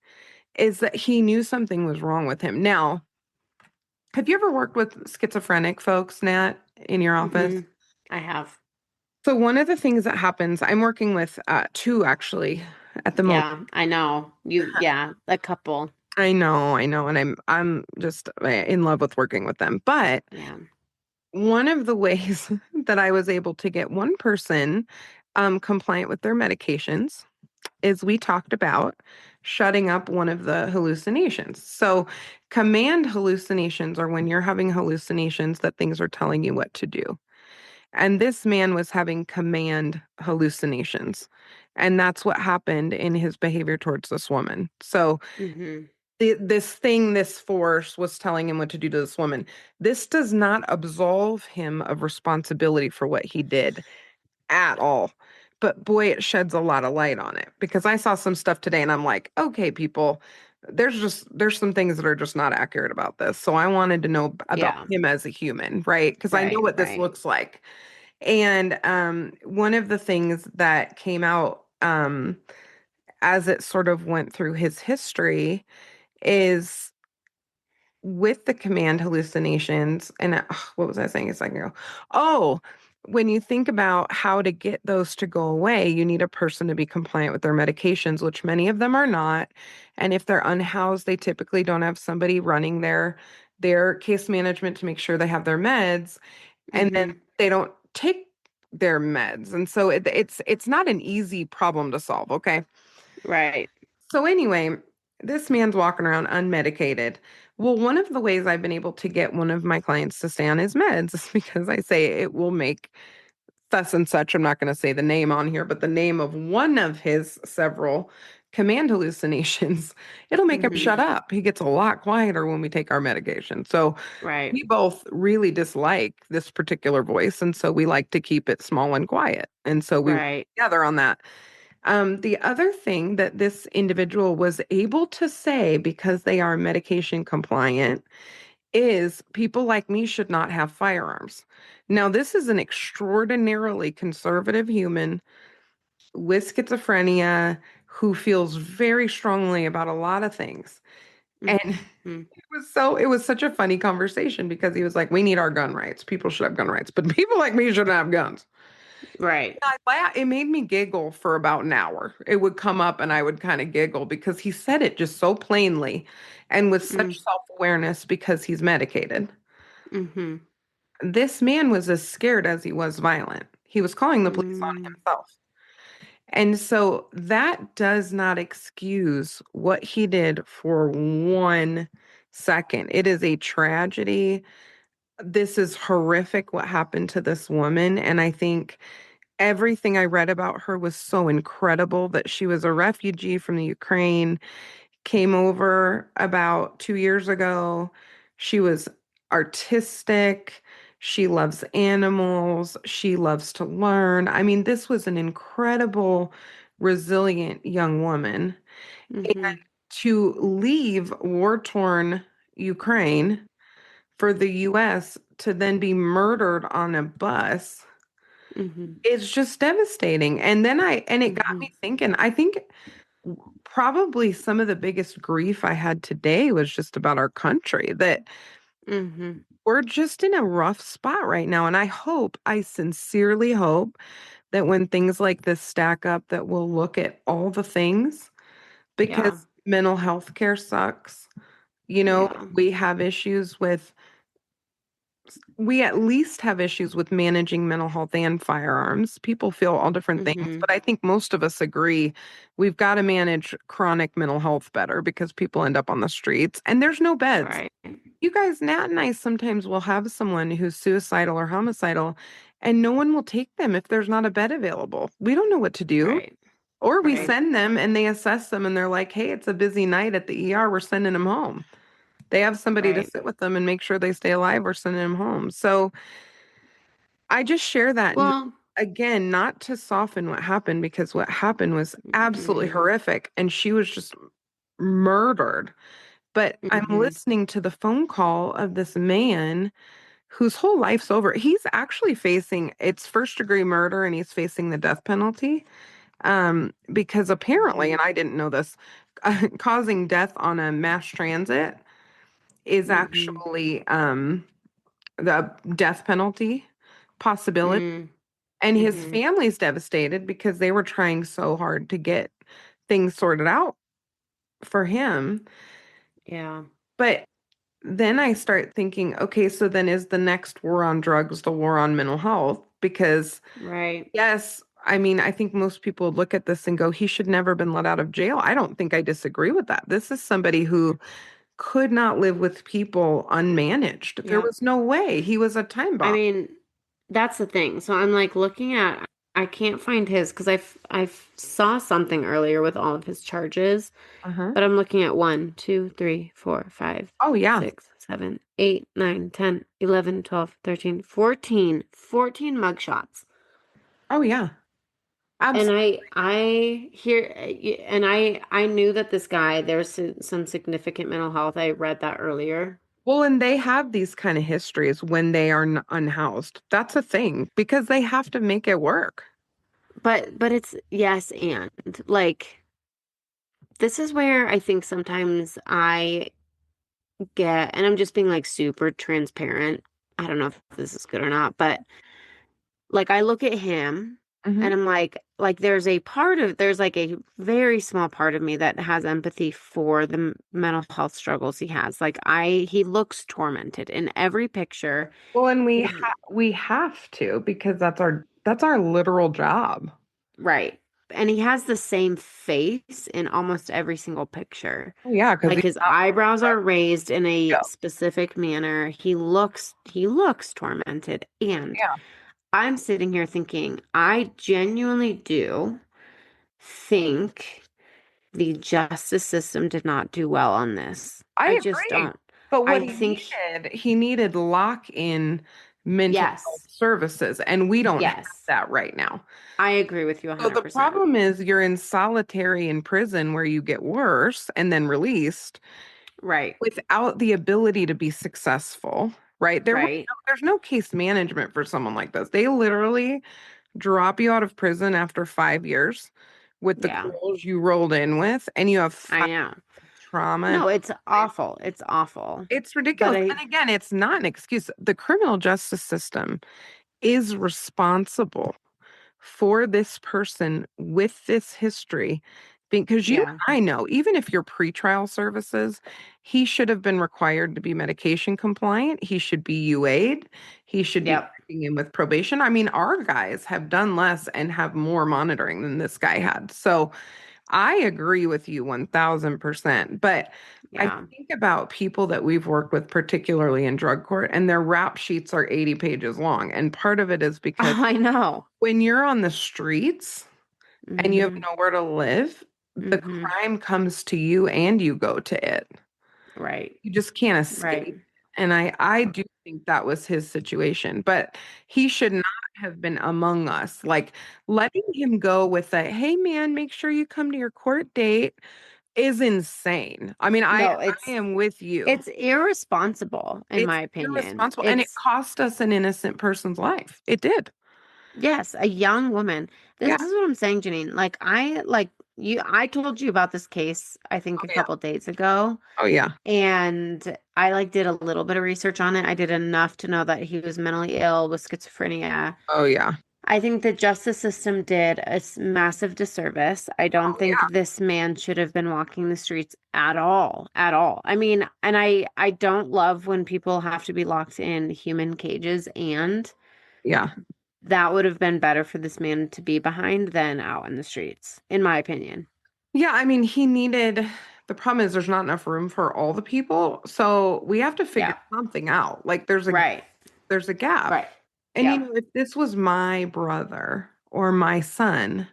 is that he knew something was wrong with him. Now, have you ever worked with schizophrenic folks, Nat, in your office? Mm-hmm. I have. So one of the things that happens, I'm working with two actually at the moment. Yeah, I know. Yeah, a couple. I know, and I'm just in love with working with them. But Yeah. one of the ways that I was able to get one person compliant with their medications is we talked about shutting up one of the hallucinations. So command hallucinations are when you're having hallucinations that things are telling you what to do. And this man was having command hallucinations. And that's what happened in his behavior towards this woman. So Mm-hmm. this force was telling him what to do to this woman. This does not absolve him of responsibility for what he did at all. But boy, it sheds a lot of light on it, because I saw some stuff today and I'm like, okay, people, there's some things that are just not accurate about this. So I wanted to know about Yeah. him as a human, right? Because I know Right, what this right. looks like. And one of the things that came out as it sort of went through his history is with the command hallucinations. And what was I saying a second ago? Oh, when you think about how to get those to go away, you need a person to be compliant with their medications, which many of them are not. And if they're unhoused, they typically don't have somebody running their case management to make sure they have their meds, and then Mm-hmm. they don't take their meds. And so it's not an easy problem to solve, okay? Right. So anyway, this man's walking around unmedicated. Well, one of the ways I've been able to get one of my clients to stay on his meds is because I say it will make thus and such. I'm not going to say the name on here, but the name of one of his several command hallucinations, it'll make him Mm-hmm. shut up. He gets a lot quieter when we take our medication. So Right. we both really dislike this particular voice. And so we like to keep it small and quiet. And so we work Right. together on that. The other thing that this individual was able to say because they are medication compliant is people like me should not have firearms. Now, this is an extraordinarily conservative human with schizophrenia who feels very strongly about a lot of things. And Mm-hmm. it was such a funny conversation because he was like, we need our gun rights. People should have gun rights, but people like me shouldn't have guns. Right. It made me giggle for about an hour. It would come up and I would kind of giggle because he said it just so plainly and with such self-awareness because he's medicated. Mm-hmm. This man was as scared as he was violent. He was calling the police on Mm-hmm. himself. And so that does not excuse what he did for 1 second. It is a tragedy. This is horrific what happened to this woman. And I think everything I read about her was so incredible that she was a refugee from the Ukraine, came over about 2 years ago. She was artistic. She loves animals. She loves to learn. I mean, this was an incredible, resilient young woman. And Mm-hmm. to leave war-torn Ukraine for the US to then be murdered on a bus Mm-hmm. is just devastating. And it got Mm-hmm. me thinking, I think probably some of the biggest grief I had today was just about our country, that Mm-hmm. we're just in a rough spot right now. And I sincerely hope that when things like this stack up, that we'll look at all the things Yeah. because mental health care sucks. You know, Yeah. we at least have issues with managing mental health and firearms. People feel all different things, Mm-hmm. but I think most of us agree we've got to manage chronic mental health better because people end up on the streets and there's no beds. Right. You guys, Nat and I sometimes will have someone who's suicidal or homicidal, and no one will take them if there's not a bed available. We don't know what to do. Right. Or we Right. send them and they assess them and they're like, hey, it's a busy night at the ER. We're sending them home. They have somebody to Right. sit with them and make sure they stay alive. We're sending them home. So I just share that Well, again, not to soften what happened because what happened was absolutely mm-hmm. horrific and she was just murdered. But I'm Mm-hmm. listening to the phone call of this man whose whole life's over. He's actually facing it's first degree murder and he's facing the death penalty. Because apparently, Mm-hmm. and I didn't know this, causing death on a mass transit is Mm-hmm. actually the death penalty possibility. And his Mm-hmm. family's devastated because they were trying so hard to get things sorted out for him. Yeah. But then I start thinking, okay, so then is the next war on drugs the war on mental health? Because, Right. yes, I mean, I think most people look at this and go, he should never been let out of jail. I don't think I disagree with that. This is somebody who could not live with people unmanaged. There Yeah. was no way. He was a time I bomb. mean, that's the thing. So I'm like looking at, I can't find his because I've saw something earlier with all of his charges, Uh-huh. but I'm looking at 1, 2, 3, 4, 5, Oh, yeah. 6, 7, 8, 9, 10, 11, 12, 13, 14 mugshots. Oh, yeah. And Absolutely. I hear, and I knew that this guy, there's some significant mental health. I read that earlier. Well, and they have these kind of histories when they are unhoused. That's a thing because they have to make it work. But it's yes, and like this is where I think sometimes I get, and I'm just being like super transparent. I don't know if this is good or not, but like I look at him Hmm. and I'm like there's like a very small part of me that has empathy for the mental health struggles he has. Like he looks tormented in every picture. Well, and His we have to because that's our literal job. right. and he has the same face in almost every single picture. Oh, yeah, because Like he's his not. eyebrows are raised in a Yeah. specific manner. He looks tormented. And Yeah. I'm sitting here thinking, I genuinely do think the justice system did not do well on this. I I just agree. don't. But what I think, he needed lock-in mental health yes, services, and we don't have yes, that right now. I agree with you So the 100%. problem is you're in solitary in prison where you get worse and then released Right, without the ability to be successful, right? right. There's no case management for someone like this. They literally drop you out of prison after 5 years with the Yeah, girls you rolled in with, and you have I know. trauma and No, it's awful. It's awful. it's But ridiculous. I, And again, it's not an excuse. The criminal justice system is responsible for this person with this history because you yeah, and I know, even if you're pretrial services, he should have been required to be medication compliant. He should be UA'd. He should be yep. checking in with probation. I mean, our guys have done less and have more monitoring than this guy had. So I agree with you 1000%. But I Yeah. think about people that we've worked with, particularly in drug court, and their rap sheets are 80 pages long. And part of it is because I know. when you're on the streets and you have Mm-hmm. nowhere to live, the Mm-hmm. crime comes to you and you go to it. Right. You just can't Right. escape. And I do think that was his situation, but he should not have been among us. Like letting him go with a, hey man, make sure you come to your court date is insane. I mean, No, I am with you. it's irresponsible in It's my opinion. irresponsible and it It's cost us an innocent person's life. It did. yes, a young woman. This Yeah. is what I'm saying, Janine. Like you I told you about this case, I think Oh a yeah. couple days ago, Oh yeah. and I like did a little bit of research on it. I did enough to know that he was mentally ill with schizophrenia. Oh yeah. I think the justice system did a massive disservice. I don't Oh think yeah. this man should have been walking the streets at all, at all. I mean, and I don't love when people have to be locked in human cages, and Yeah. that would have been better for this man to be behind than out in the streets, in my opinion. Yeah, I mean, the problem is there's not enough room for all the people. So we have to figure Yeah. something out. Like Right. there's a gap. Right. And Yep. if this was my brother or my son,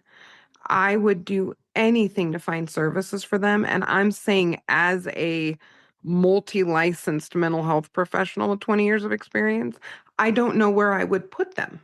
I would do anything to find services for them. And I'm saying as a multi-licensed mental health professional with 20 years of experience, I don't know where I would put them.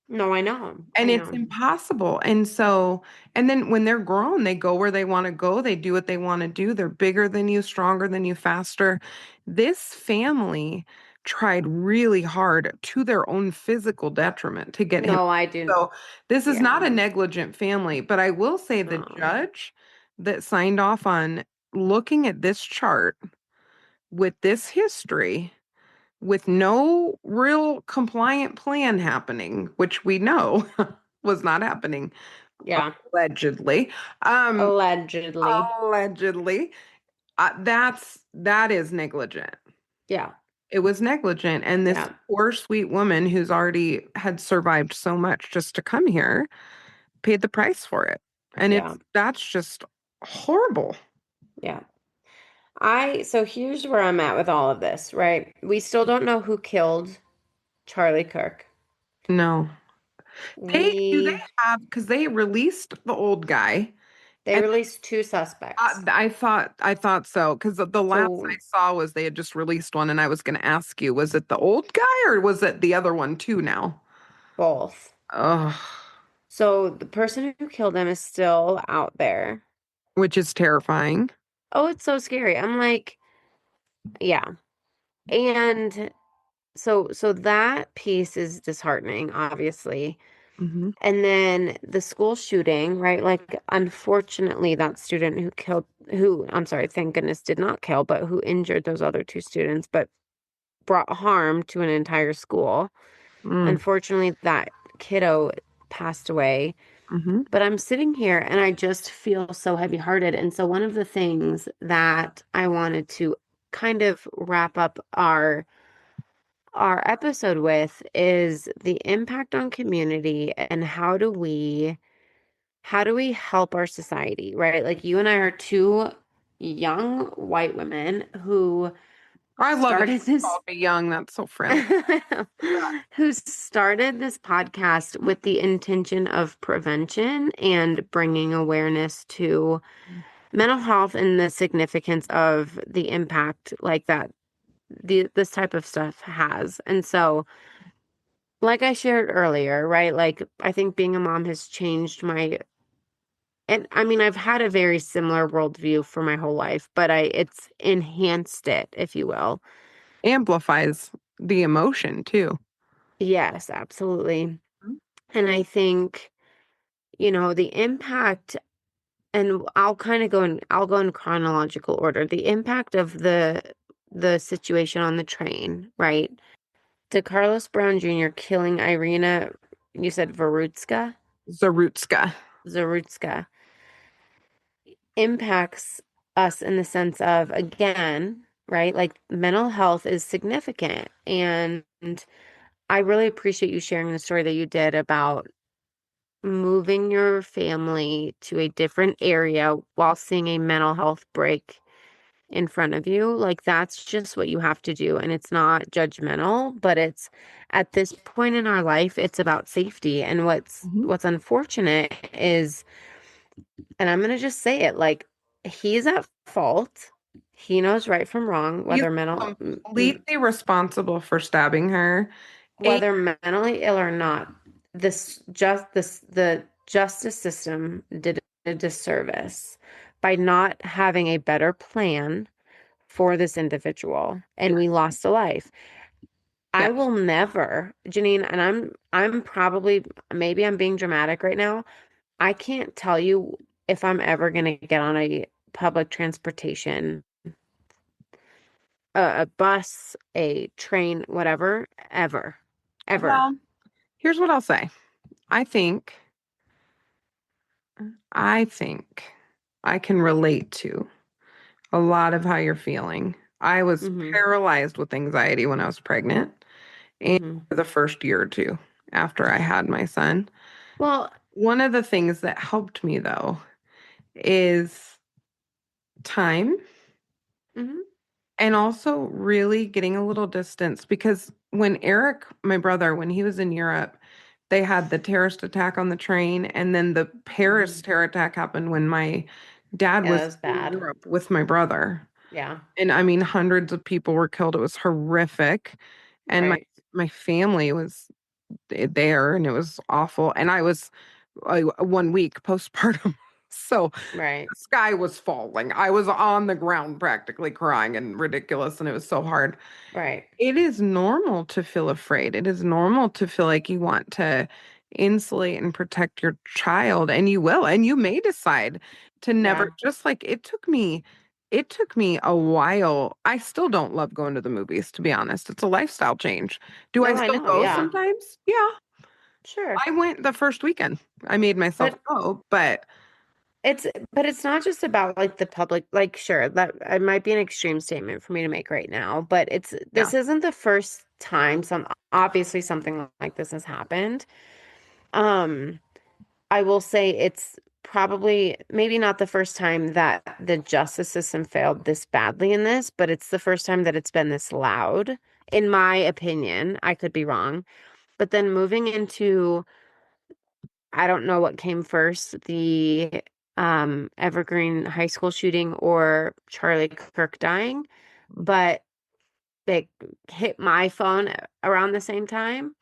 No, I know. And I it's know. impossible. And so, and then when they're grown, they go where they want to go. They do what they want to do. They're bigger than you, stronger than you, faster. This family tried really hard to their own physical detriment to get him. No, I do. So this is not Yeah. a negligent family, but I will say the No. judge that signed off on looking at this chart with this history with no real compliant plan happening, which we know was not happening Yeah. allegedly. Um, Allegedly. allegedly, that is negligent. Yeah. It was negligent, and this Yeah. poor sweet woman who's already had survived so much just to come here paid the price for it, and Yeah. that's just horrible. Yeah. So here's where I'm at with all of this, right? We still don't know who killed Charlie Kirk. No, they do they We have because they released the old guy. They And released two suspects. I thought so because the last I So saw was they had just released one, and I was going to ask you, was it the old guy or was it the other one too now? both. Oh, So the person who killed him is still out there. which is terrifying. Oh, it's so scary. I'm like, yeah. And so that piece is disheartening, obviously. Hmm. And then the school shooting, right? Like, unfortunately, that student I'm sorry, thank goodness did not kill, but who injured those other two students, but brought harm to an entire school. Mm, Unfortunately, that kiddo passed away. hmm. But I'm sitting here and I just feel so heavy-hearted. And so one of the things that I wanted to kind of wrap up our episode with is the impact on community and how do we how do we help our society, right? Like you and I are two young white women who I love that started you this called me young. That's so friendly. who started this podcast with the intention of prevention and bringing awareness to mental health and the significance of the impact like that this type of stuff has. And so, like I shared earlier, right? Like I think being a mom has changed my and I mean I've had a very similar worldview for my whole life, but it's enhanced it, if you will. Amplifies the emotion too. Yes, absolutely. And I think, the impact, and I'll go in chronological order. The impact of the situation on the train, right? To Carlos Brown Jr. killing Irina, you said Zarutska. Zarutska, impacts us in the sense of, again, right? Like mental health is significant. And I really appreciate you sharing the story that you did about moving your family to a different area while seeing a mental health break in front of you. Like that's just what you have to do. And it's not judgmental, but it's at this point in our life, it's about safety. And Mhm. what's unfortunate is, and I'm gonna just say it, like he's at fault. He knows right from wrong, He's completely responsible for stabbing her. And whether mentally ill or not. The justice system did a disservice by not having a better plan for this individual, and we lost a life. yeah, I will never, Janine, and I'm probably, maybe I'm being dramatic right now. I can't tell you if I'm ever going to get on a public transportation, a bus, a train, whatever, ever. well, here's what I'll say. I think I think I can relate to a lot of how you're feeling. I was Mm-hmm. paralyzed with anxiety when I was pregnant and Mm-hmm. for the first year or two after I had my son. Well, One of the things that helped me though is time mm-hmm. and also really getting a little distance because when Eric, my brother, when he was in Europe, they had the terrorist attack on the train, and then the Paris terror attack happened when my dad Yeah, that was was in bad. Europe with my brother. Yeah, And I mean, hundreds of people were killed. It was horrific. And my right, my family was there, and it was awful. And I was 1 week postpartum. So right, the sky was falling. I was on the ground practically crying and ridiculous, and it was so hard. right. It is normal to feel afraid. It is normal to feel like you want to insulate and protect your child, and you will, and you may decide to never, Yeah. just like it took me a while. I still don't love going to the movies, to be honest. It's a lifestyle change. Do I No, I still know. go Yeah, sometimes? Yeah. sure. I went the first weekend. I made myself But go, but it's but it's not just about like the public, like sure, that it might be an extreme statement for me to make right now, but yeah. this isn't the first time obviously something like this has happened. Um, I will say it's probably maybe not the first time that the justice system failed this badly in this, but it's the first time that it's been this loud, in my opinion. I could be wrong. But then moving into, I don't know what came first, the Evergreen High School shooting or Charlie Kirk dying, but it hit my phone around the same time.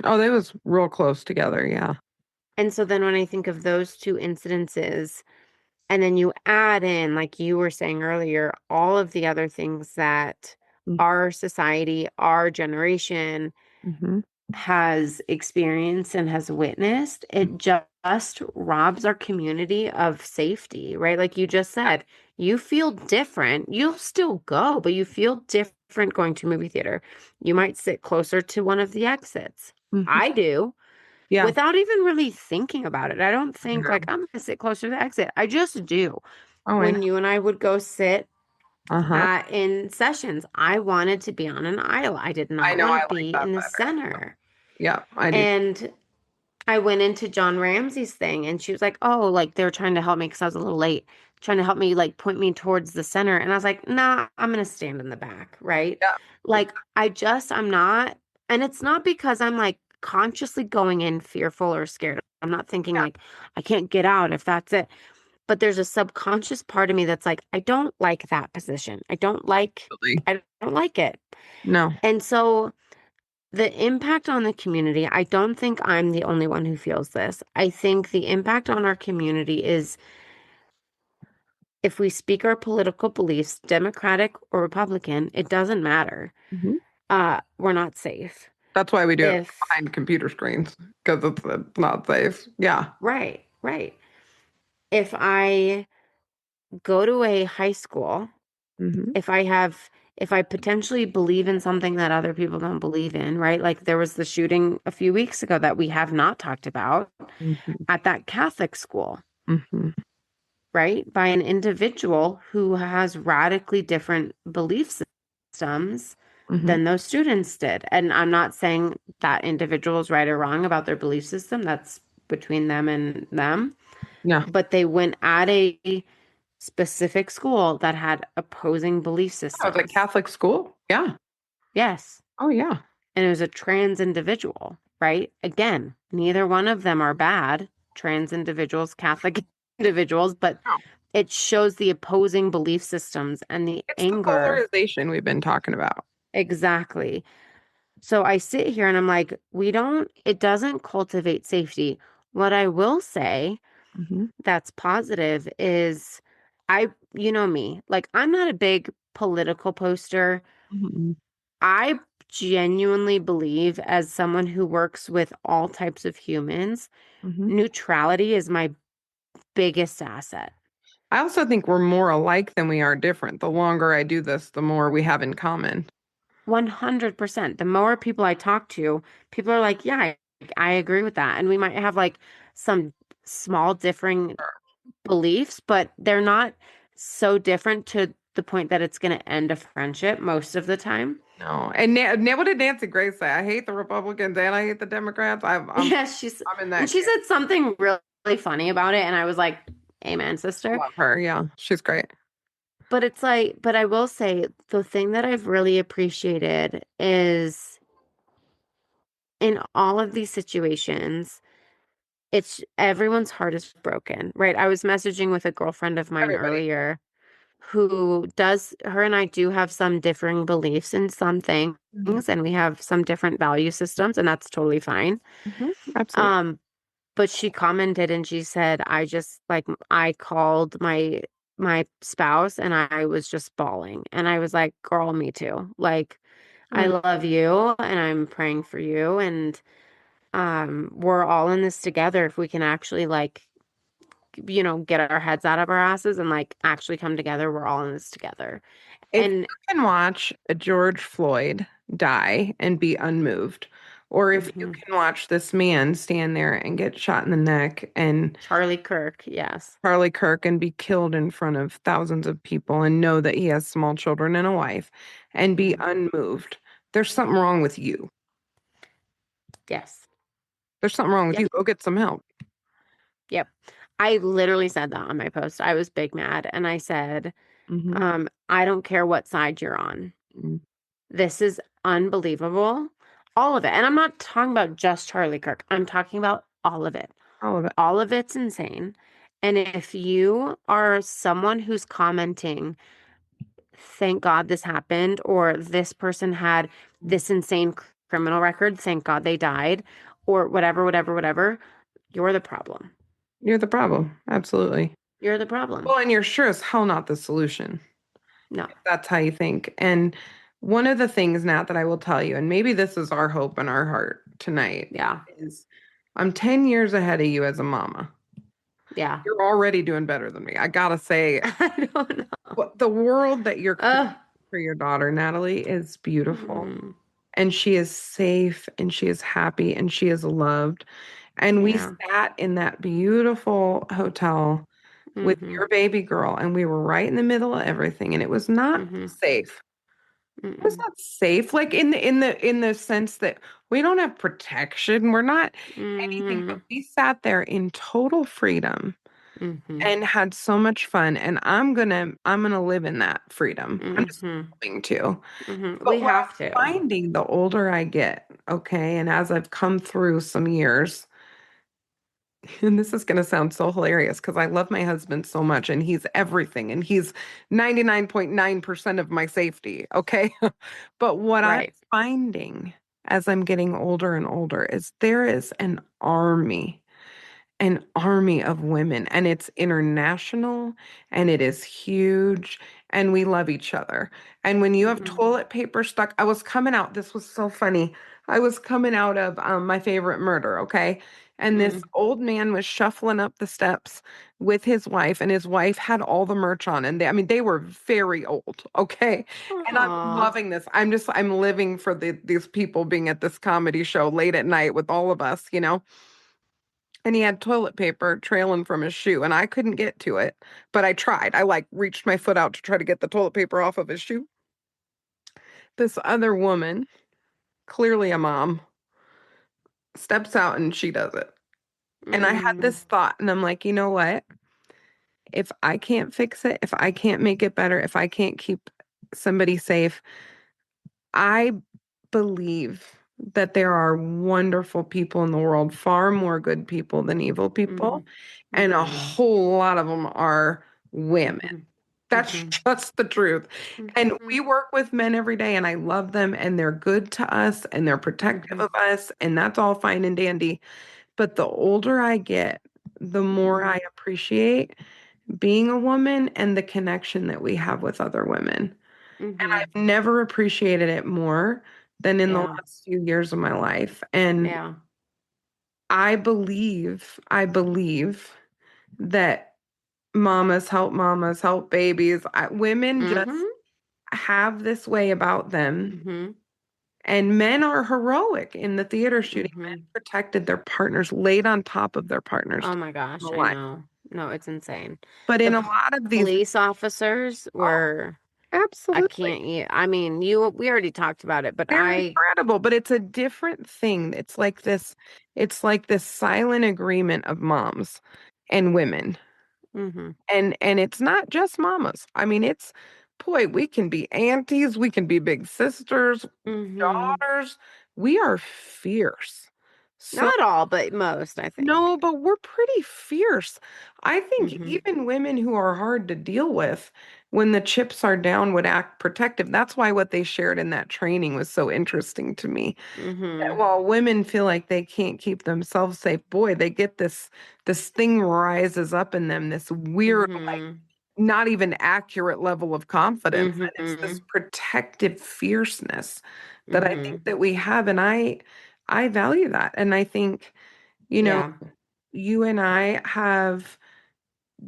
Oh, they was real close together. Yeah. And so then when I think of those two incidences, and then you add in, like you were saying earlier, all of the other things that our society, our generation Mm-hmm. has experienced and has witnessed, it just robs our community of safety, right? Like you just said, you feel different. You'll still go, but you feel different going to a movie theater. You might sit closer to one of the exits. Hmm. I do Yeah. without even really thinking about it. I don't I think like know. I'm gonna sit closer to the exit. I just do. Oh, I know. When you and I would go sit Uh-huh. in sessions, I wanted to be on an aisle. I did I not know want I to like be that in the better. center. Yeah, I do. And I went into John Ramsey's thing and she was like, oh, like they were trying to help me because I was a little late, trying to help me like point me towards the center. And I was like, nah, I'm gonna stand in the back, right? Yeah. Like I'm not, and it's not because I'm like consciously going in fearful or scared. I'm not thinking Yeah. like I can't get out if that's it. But there's a subconscious part of me that's like, I don't like that position. Absolutely. I don't like it. No. And so the impact on the community, I don't think I'm the only one who feels this. I think the impact on our community is if we speak our political beliefs, Democratic or Republican, it doesn't matter. Mhm. We're not safe. That's why we do it If, behind computer screens because it's not safe. Yeah. right, right. If I go to a high school, Hmm. if I have, if I potentially believe in something that other people don't believe in, right? Like there was the shooting a few weeks ago that we have not talked about Hmm. at that Catholic school. Hmm. Right? By an individual who has radically different belief systems Hmm. than those students did. And I'm not saying that individual is right or wrong about their belief system. That's between them and them. Yeah. But they went at a specific school that had opposing belief I was like systems. Catholic school. Yeah. Yes. Oh, yeah. And it was a trans individual, right? Again, neither one of them are bad, trans individuals, Catholic individuals, but No. it shows the opposing belief systems and the It's the anger. polarization we've been talking about. Exactly. So I sit here and I'm like, it doesn't cultivate safety. What I will say Hmm. that's positive is you know me, like I'm not a big political poster. Hmm. I genuinely believe, as someone who works with all types of humans, Hmm. neutrality is my biggest asset. I also think we're more alike than we are different. The longer I do this, the more we have in common. 100%. The more people I talk to, people are like, yeah, I agree with that. And we might have like some small differing beliefs, but they're not so different to the point that it's going to end a friendship most of the time. No. And what did Nancy Grace say? I hate the Republicans and I hate the Democrats. Yeah, I'm in and that she camp. said something really funny about it. And I was like, amen, I sister. love her. Yeah. She's great. But it's like, but I will say the thing that I've really appreciated is in all of these situations, it's everyone's heart is broken, right? I was messaging with a girlfriend of mine Everybody. earlier her and I do have some differing beliefs in some things, Hmm. and we have some different value systems, and that's totally fine. Hmm. Absolutely. Um, but she commented and she said, I just like I called my spouse and I was just bawling. And I was like, girl, me too. Like, I Mm. love you and I'm praying for you. And we're all in this together if we can actually like, get our heads out of our asses and like actually come together. We're all in this together. If you And can watch a George Floyd die and be unmoved, or if you mhm. can watch this man stand there and get shot in the neck and Charlie Kirk, yes. Charlie Kirk and be killed in front of thousands of people and know that he has small children and a wife and be Mhm. unmoved, there's something wrong with you. Yes. There's something wrong with Yep. you. Go get some help. Yep. I literally said that on my post. I was big mad and I said, Hmm. I don't care what side you're on. This is unbelievable. All of it. And I'm not talking about just Charlie Kirk. I'm talking about all of it. All of it. All of it's insane. And if you are someone who's commenting, thank God this happened, or this person had this insane criminal record, thank God they died, or whatever, whatever, whatever, you're the problem. You're the problem. Absolutely. You're the problem. Well, and you're sure as hell not the solution. No. If that's how you think. And one of the things, Nat, that I will tell you, and maybe this is our hope and our heart tonight, Yeah. is I'm 10 years ahead of you as a mama. Yeah. You're already doing better than me. I gotta say, I don't know. what the world that you're Ugh. creating for your daughter, Natalie, is beautiful. Mm, And she is safe and she is happy and she is loved. And we yeah. sat in that beautiful hotel with Mm-hmm. your baby girl, and we were right in the middle of everything, and it was not Mm-hmm. safe. It's Mm-mm. not safe. Like in the sense that we don't have protection. We're not anything, but Mhm. we sat there in total freedom Mhm. and had so much fun. And I'm gonna live in that freedom. I'm just Mhm. going to. Mhm. We But what have I'm to. finding the older I get, okay, and as I've come through some years, and this is going to sound so hilarious because I love my husband so much and he's everything and he's 99.9% of my safety, okay? But what I'm Right. finding as I'm getting older and older is there is an army of women, and it's international and it is huge, and we love each other. And when you have Mhm. toilet paper stuck, I was coming out, this was so funny. I was coming out of My Favorite Murder, okay? And this Mm. old man was shuffling up the steps with his wife, and his wife had all the merch on, and they were very old, okay? And I'm Aw. loving this. I'm living for these people being at this comedy show late at night with all of us, you know? And he had toilet paper trailing from his shoe, and I couldn't get to it, but I tried. I like reached my foot out to try to get the toilet paper off of his shoe. This other woman, clearly a mom, steps out and she does it. And I had Mm. this thought, and I'm like, you know what? If I can't fix it, if I can't make it better, if I can't keep somebody safe, I believe that there are wonderful people in the world, far more good people than evil people, Mhm. and a Mhm. whole lot of them are women. Mhm. That's Mhm. just the truth. And we Mhm. work with men every day, and I love them, and they're good to us, and they're protective Mhm. of us, and that's all fine and dandy. But the older I get, the more I Mhm. appreciate being a woman and the connection that we have with other women. And Mhm. I've never appreciated it more than in the Yeah. last few years of my life. And Yeah. I believe that mamas help babies. Women just Mhm. have this way about them. Mhm. And men are heroic in the theater shooting. Men Mhm. protected their partners, laid on top of their partners Oh to my keep them gosh, I alive. know. No, it's insane. But The in a lot of these, police officers oh, were, I absolutely. can't, I mean, we already talked about it, but They're incredible, but it's a different thing. It's like this silent agreement of moms and women. mhm. And it's not just mamas. I mean, it's boy, we can be aunties, we can be big sisters, Mhm. daughters. We are fierce. So Not all, but most, I think. no, but we're pretty fierce. I think Mhm. even women who are hard to deal with when the chips are down would act protective. That's why what they shared in that training was so interesting to me. That Mhm. while women feel like they can't keep themselves safe, boy, they get this thing rises up in them, this weird, like Mhm. not even accurate level of confidence. And it's this Mhm. protective fierceness that I think Mhm. that we have. And I value that. And I think, you know, Yeah. you and I have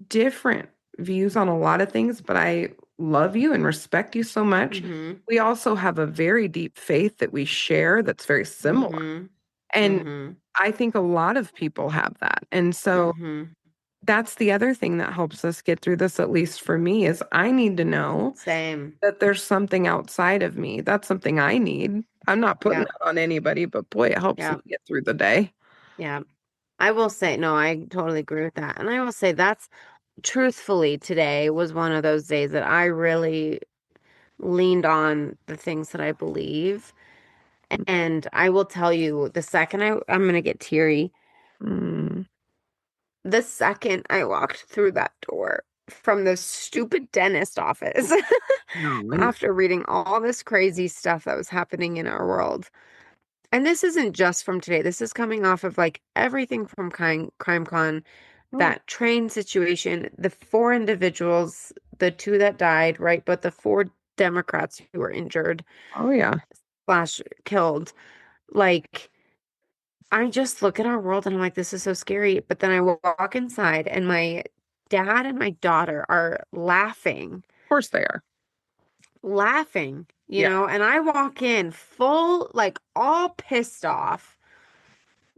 different views on a lot of things, but I love you and respect you so much. Mhm. We also have a very deep faith that we share that's very similar. Mhm. And Mhm. I think a lot of people have that. And so Mhm. that's the other thing that helps us get through this, at least for me, is I need to know Same. that there's something outside of me. That's something I need. I'm not putting Yeah. that on anybody, but boy, it helps me Yeah. get through the day. Yeah. I will say, no, I totally agree with that. And I will say that's truthfully today was one of those days that I really leaned on the things that I believe. And I will tell you, the second I'm going to get teary, Mm. the second I walked through that door from the stupid dentist office No, after reading all this crazy stuff that was happening in our world. And this isn't just from today. This is coming off of like everything from CrimeCon, oh, that train situation, the four individuals, the two that died, right? But the four Democrats who were injured oh yeah. slash killed. Like, I just look at our world and I'm like, this is so scary. But then I walk inside and my dad and my daughter are Of course they are. laughing, Yeah. and I walk in full, like all pissed off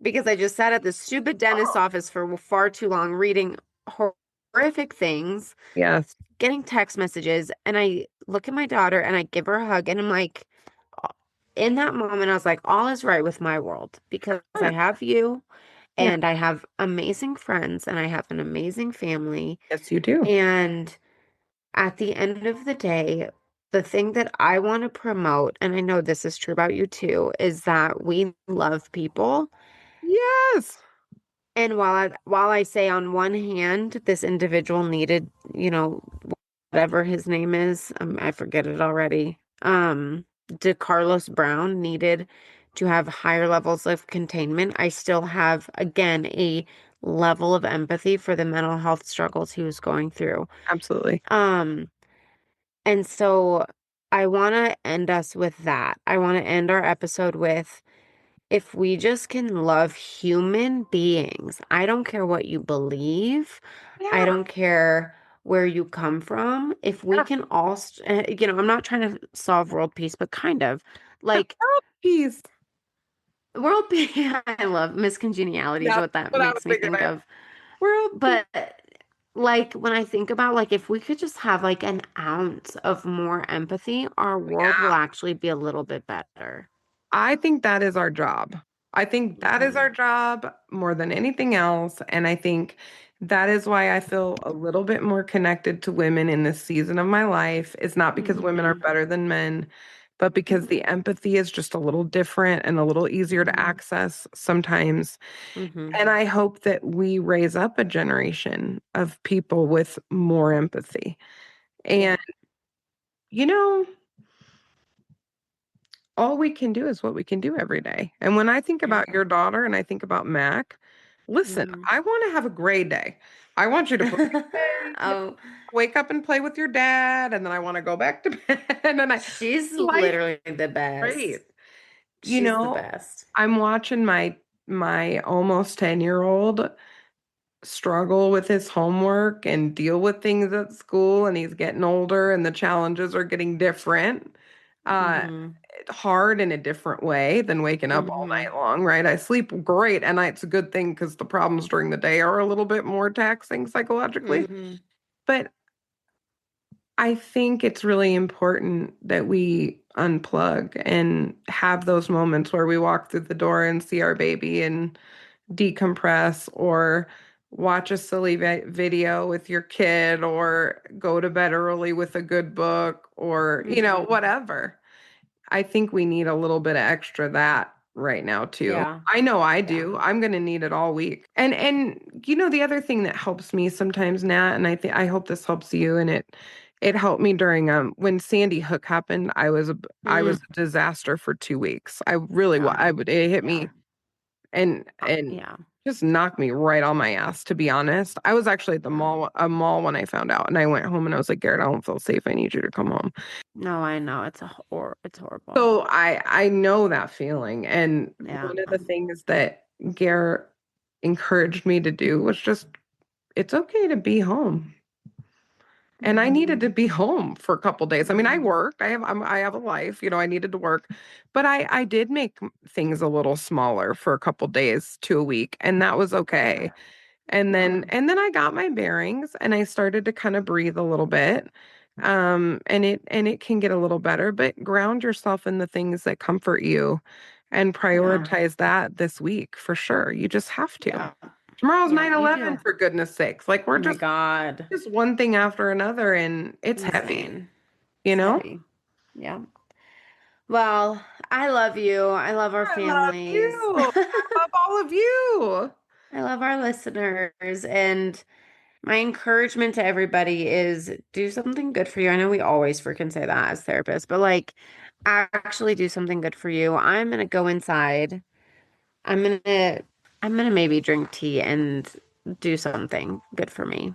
because I just sat at the stupid dentist Oh, office for far too long reading horror. horrific things, Yes. getting text messages, and I look at my daughter and I give her a hug, and I'm like, in that moment, I was like, all is right with my world because I have you Yeah. and I have amazing friends and I have an amazing family. Yes, you do. And at the end of the day, the thing that I want to promote, and I know this is true about you too, is that we love people. Yes. And while I say on one hand, this individual needed, whatever his name is, I forget it already. DeCarlos Brown needed to have higher levels of containment. I still have, again, a level of empathy for the mental health struggles he was going through. Absolutely. Um, and so I want to end us with that. I want to end our episode with if we just can love human beings, I don't care what you believe, I Yeah. don't care where you come from. If we Yeah. can all, I'm not trying to solve world peace, but kind of like World peace. world peace. I love miscongeniality is That's what that what I was makes me thinking. think of. World peace. But like when I think about like if we could just have like an ounce of more empathy, our world will Yeah. actually be a little bit better. I think that is our job. I think that is our Mhm. job more than anything else. And I think that is why I feel a little bit more connected to women in this season of my life. It's not because women are Mhm. better than men, but because the empathy is just a little different and a little easier to Mhm. access sometimes. Mhm. And I hope that we raise up a generation of people with more empathy. Yeah. And, you know, all we can do is what we can do every day. And when I think Yeah. about your daughter and I think about Mac, listen, Mhm. I want to have a great day. I want you to play and Oh, wake up and play with your dad, and then I want to go back to bed. And she's life literally the best. great. You She's the know, best. I'm watching my almost 10-year-old struggle with his homework and deal with things at school, and he's getting older and the challenges are getting different. Uh Mhm. Hard in a different way than waking up all Mhm. night long, right? I sleep great, and it's a good thing because the problems during the day are a little bit more taxing psychologically. Mhm. But I think it's really important that we unplug and have those moments where we walk through the door and see our baby and decompress, or watch a silly video with your kid, or go to bed early with a good book, or, Mhm. whatever. I think we need a little bit of extra that right now too. Yeah. I know I Yeah. do. I'm going to need it all week. And the other thing that helps me sometimes, Nat, and I hope this helps you, and it helped me during when Sandy Hook happened. I was Mm. a disaster for 2 weeks. I really Yeah. it hit Yeah. me and Yeah. just knocked me right on my ass, to be honest. I was actually at the Yeah. mall when I found out, and I went home and I was like, Garrett, I don't feel safe. I need you to come home. No, I know. It's horrible. So I know that feeling. And Yeah. one of the things that Garrett encouraged me to do was just, it's okay to be home. And I needed to Mhm. be home for a couple days. I mean, I Mhm. work. I have a life. I needed to work, but I did make things a little smaller for a couple days to a week, and that was okay. And Yeah. then I got my bearings and I started to kind of breathe a little bit. And it can get a little better, but ground yourself in the things that comfort you and Yeah. prioritize that this week for sure. You just have to. Yeah. Tomorrow's Yeah, you 9/11, do. for goodness sakes. Like, we're Oh my just God. one thing after another, and it's heavy, Insane. you It's know? heavy. Yeah. Well, I love you. I love our I love families. you. I love all of you. I love our listeners. And my encouragement to everybody is do something good for you. I know we always freaking say that as therapists, but like actually do something good for you. I'm gonna go inside. I'm gonna I'm gonna maybe drink tea and do something good for me.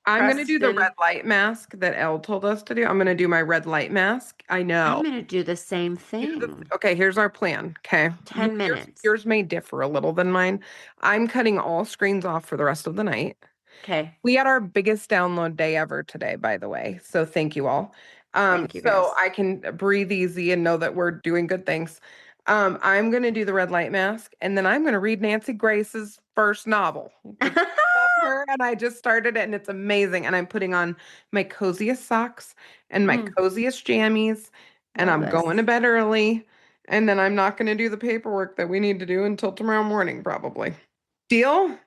I'm gonna do the red Preston, light mask that Elle told us to do. I'm gonna do my red light mask. I I'm know. gonna do the same thing. Okay, here's our plan. Okay. 10 Yours, minutes. yours may differ a little than mine. I'm cutting all screens off for the rest of the night. Okay. We had our biggest download day ever today, by the way. So thank you all. Thank you So guys. I can breathe easy and know that we're doing good things. I'm gonna do the red light mask, and then I'm gonna read Nancy Grace's first novel, The Fall her, and I just started it and it's amazing. And I'm putting on my coziest socks and my coziest jammies, and Love I'm going to this. bed early. And then I'm not going to do the paperwork that we need to do until tomorrow morning, probably. Deal?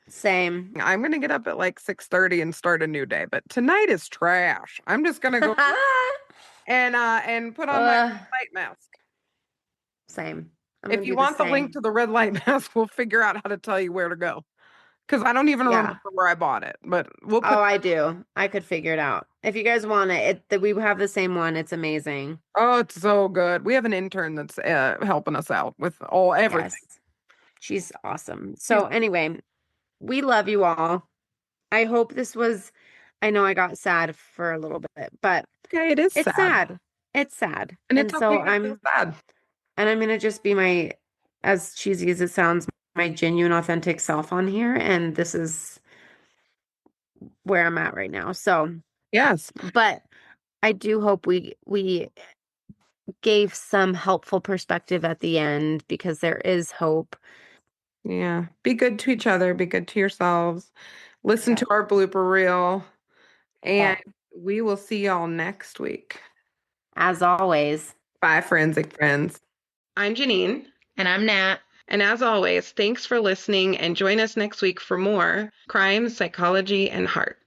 Same. I'm going to get up at like 6:30 and start a new day, but tonight is trash. I'm just going to go and put on my light mask. Same. I'm If gonna you do the want the link same. to the red light mask, we'll figure out how to tell you where to go. Because I don't even Yeah. remember where I bought it, but we'll put. Oh, I do. I could figure it out. If you guys want it, we have the same one. It's amazing. Oh, it's so good. We have an intern that's helping us out with everything. Yes. She's awesome. So anyway, we love you all. I hope this was, I know I got sad for a little bit, but Okay, it is it's sad. sad. It's sad. And And it's okay so to feel sad. I'm gonna just be my, as cheesy as it sounds, my genuine, authentic self on here. And this is where I'm at right now. So, Yes. but I do hope we gave some helpful perspective at the end because there is hope. Yeah. Be good to each other. Be good to yourselves. Listen to Yeah. our blooper reel. And Yeah. we will see y'all next week. As always. Bye, forensic friends. I'm Janine. And I'm Nat. And as always, thanks for listening and join us next week for more crime, psychology, and heart.